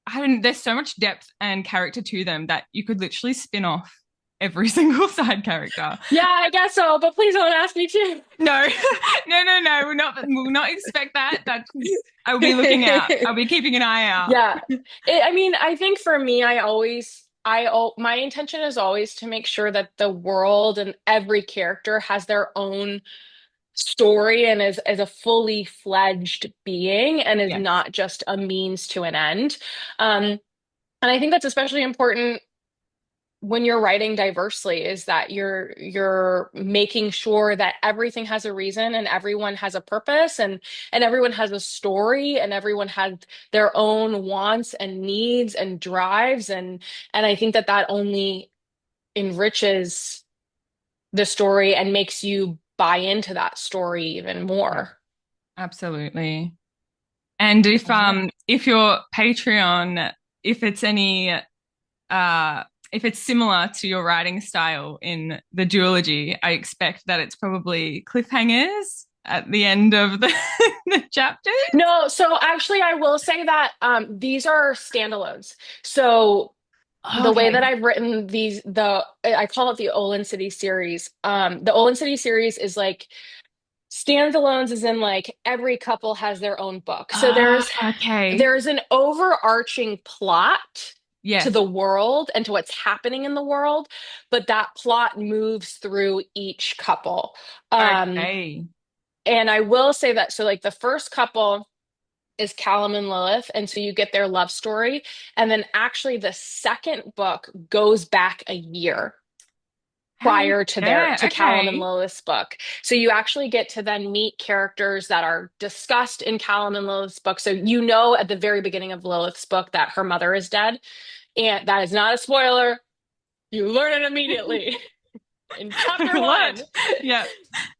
I don't, there's so much depth and character to them that you could literally spin off every single side character. Yeah, I guess so, but please don't ask me to. No, no. We'll not expect that. That's I'll be looking out. I'll be keeping an eye out. Yeah. I mean, I think for me, my intention is always to make sure that the world and every character has their own story and is a fully fledged being and is Yes. not just a means to an end. And I think that's especially important when you're writing diversely is that you're making sure that everything has a reason and everyone has a purpose and everyone has a story and everyone has their own wants and needs and drives and I think that that only enriches the story and makes you buy into that story even Yeah, more. absolutely. And if your Patreon, if it's any if it's similar to your writing style in the duology, I expect that it's probably cliffhangers at the end of the, the chapters. No, so actually I will say that these are standalones. So the way that Okay. I've written I call it the Olin City series. The Olin City series is like standalones, is in like every couple has their own book. So Ah, there's okay. there's an overarching plot to Yes. the world and to what's happening in the world, but that plot moves through each couple. Um, Okay. and I will say that so like the first couple is Callum and Lilith. And so you get their love story. And then actually the second book goes back a year Hey, prior to their yeah, to Callum and okay. Lilith's book. So you actually get to then meet characters that are discussed in Callum and Lilith's book. So you know at the very beginning of Lilith's book that her mother is dead. And that is not a spoiler. You learn it immediately in chapter What? one. Yeah.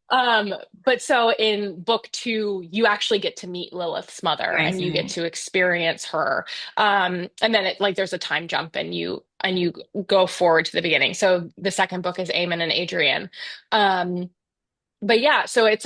Um, but so in book two, you actually get to meet Lilith's mother and you get Amazing. to experience her. And then it like there's a time jump and you go forward to the beginning. So the second book is Eamon and Adrian. Um, but yeah, so it's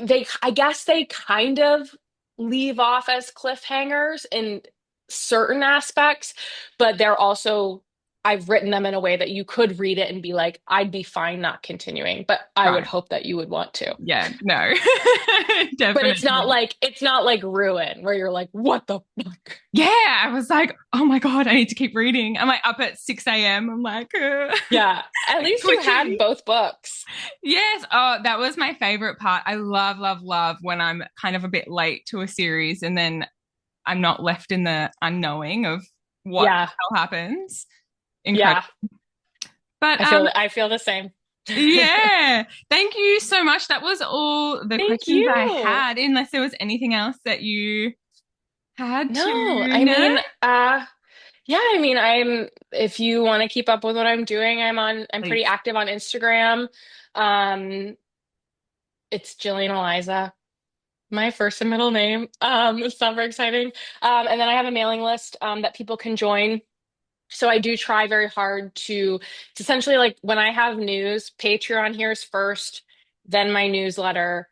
they I guess they kind of leave off as cliffhangers in certain aspects, but they're also I've written them in a way that you could read it and be like, I'd be fine not continuing, but I would Right. hope that you would want to. Yeah, no. But Definitely. it's not like Ruin where you're like, what the fuck? Yeah, I was like, oh my God, I need to keep reading. I'm like up at 6 a.m. I'm like, Yeah, at least you had switching. both books. Yes. Oh, that was my favorite part. I love when I'm kind of a bit late to a series and then I'm not left in the unknowing of what Yeah, the hell happens. Incredible. yeah. But I feel the same. yeah, thank you so much. That was all the Thank questions I you. had, unless there was anything else that you had No, to I know. mean, yeah, I mean, if you want to keep up with what I'm doing, I'm pretty Please. active on Instagram. Um, it's Gillian Eliza, my first and middle name. It's super exciting. And then I have a mailing list, that people can join. So I do try very hard to, it's essentially like when I have news, Patreon here's first, then my newsletter,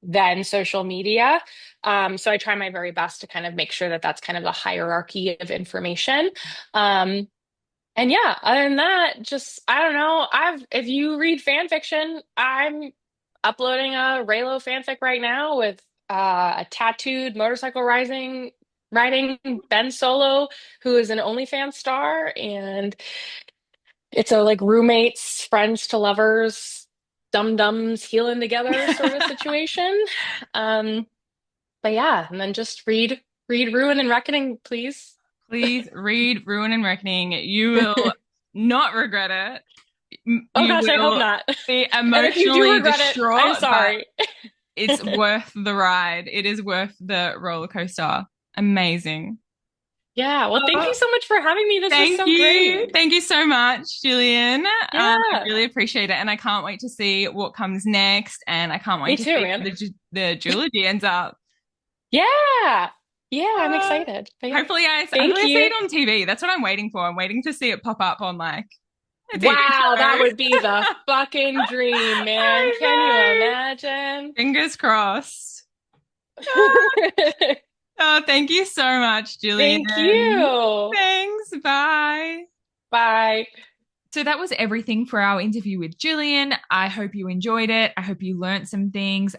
then social media. So I try my very best to kind of make sure that that's kind of the hierarchy of information. Um, and yeah, other than that, just I don't know. If you read fan fiction, I'm uploading a Raylo fanfic right now with a tattooed motorcycle riding Ben Solo, who is an OnlyFans star, and it's a like roommates, friends to lovers, dum-dums healing together sort of situation. Um, but yeah, and then just read Ruin and Reckoning, please. Please read Ruin and Reckoning. You will not regret it. Oh You gosh, I hope will not. be And if you do emotionally regret it, I'm distraught, but sorry. it's worth the ride. It is worth the roller coaster. Amazing. Yeah, well, thank you Oh, so much for having me. This was thank so you. great. Thank you so much, Gillian. I Yeah, really appreciate it. And I can't wait to see what comes next. And I can't me wait to too, see man. where the duology ends up. Yeah. Yeah, I'm Uh, excited. But yeah, hopefully thank I see you. it on TV. That's what I'm waiting for. I'm waiting to see it pop up on like a TV Wow, that show. would be the fucking dream, man. Can you I know. imagine? Fingers crossed. Oh, thank you so much, Thank Gillian. you. Thanks. Bye. Bye. So that was everything for our interview with Gillian. I hope you enjoyed it. I hope you learnt some things.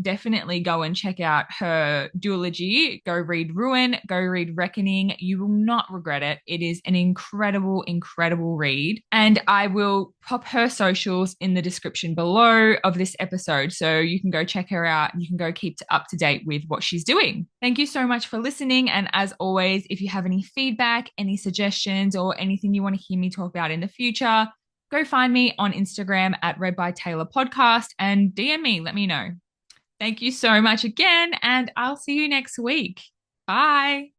Definitely go and check out her duology. Go read Ruin, go read Reckoning. You will not regret it. It is an incredible, incredible read. And I will pop her socials in the description below of this episode. So you can go check her out and you can go keep up to date with what she's doing. Thank you so much for listening. And as always, if you have any feedback, any suggestions, or anything you want to hear me talk about in the future, go find me on Instagram at Read by Taylor Podcast and DM me. Let me know. Thank you so much again, and I'll see you next week. Bye.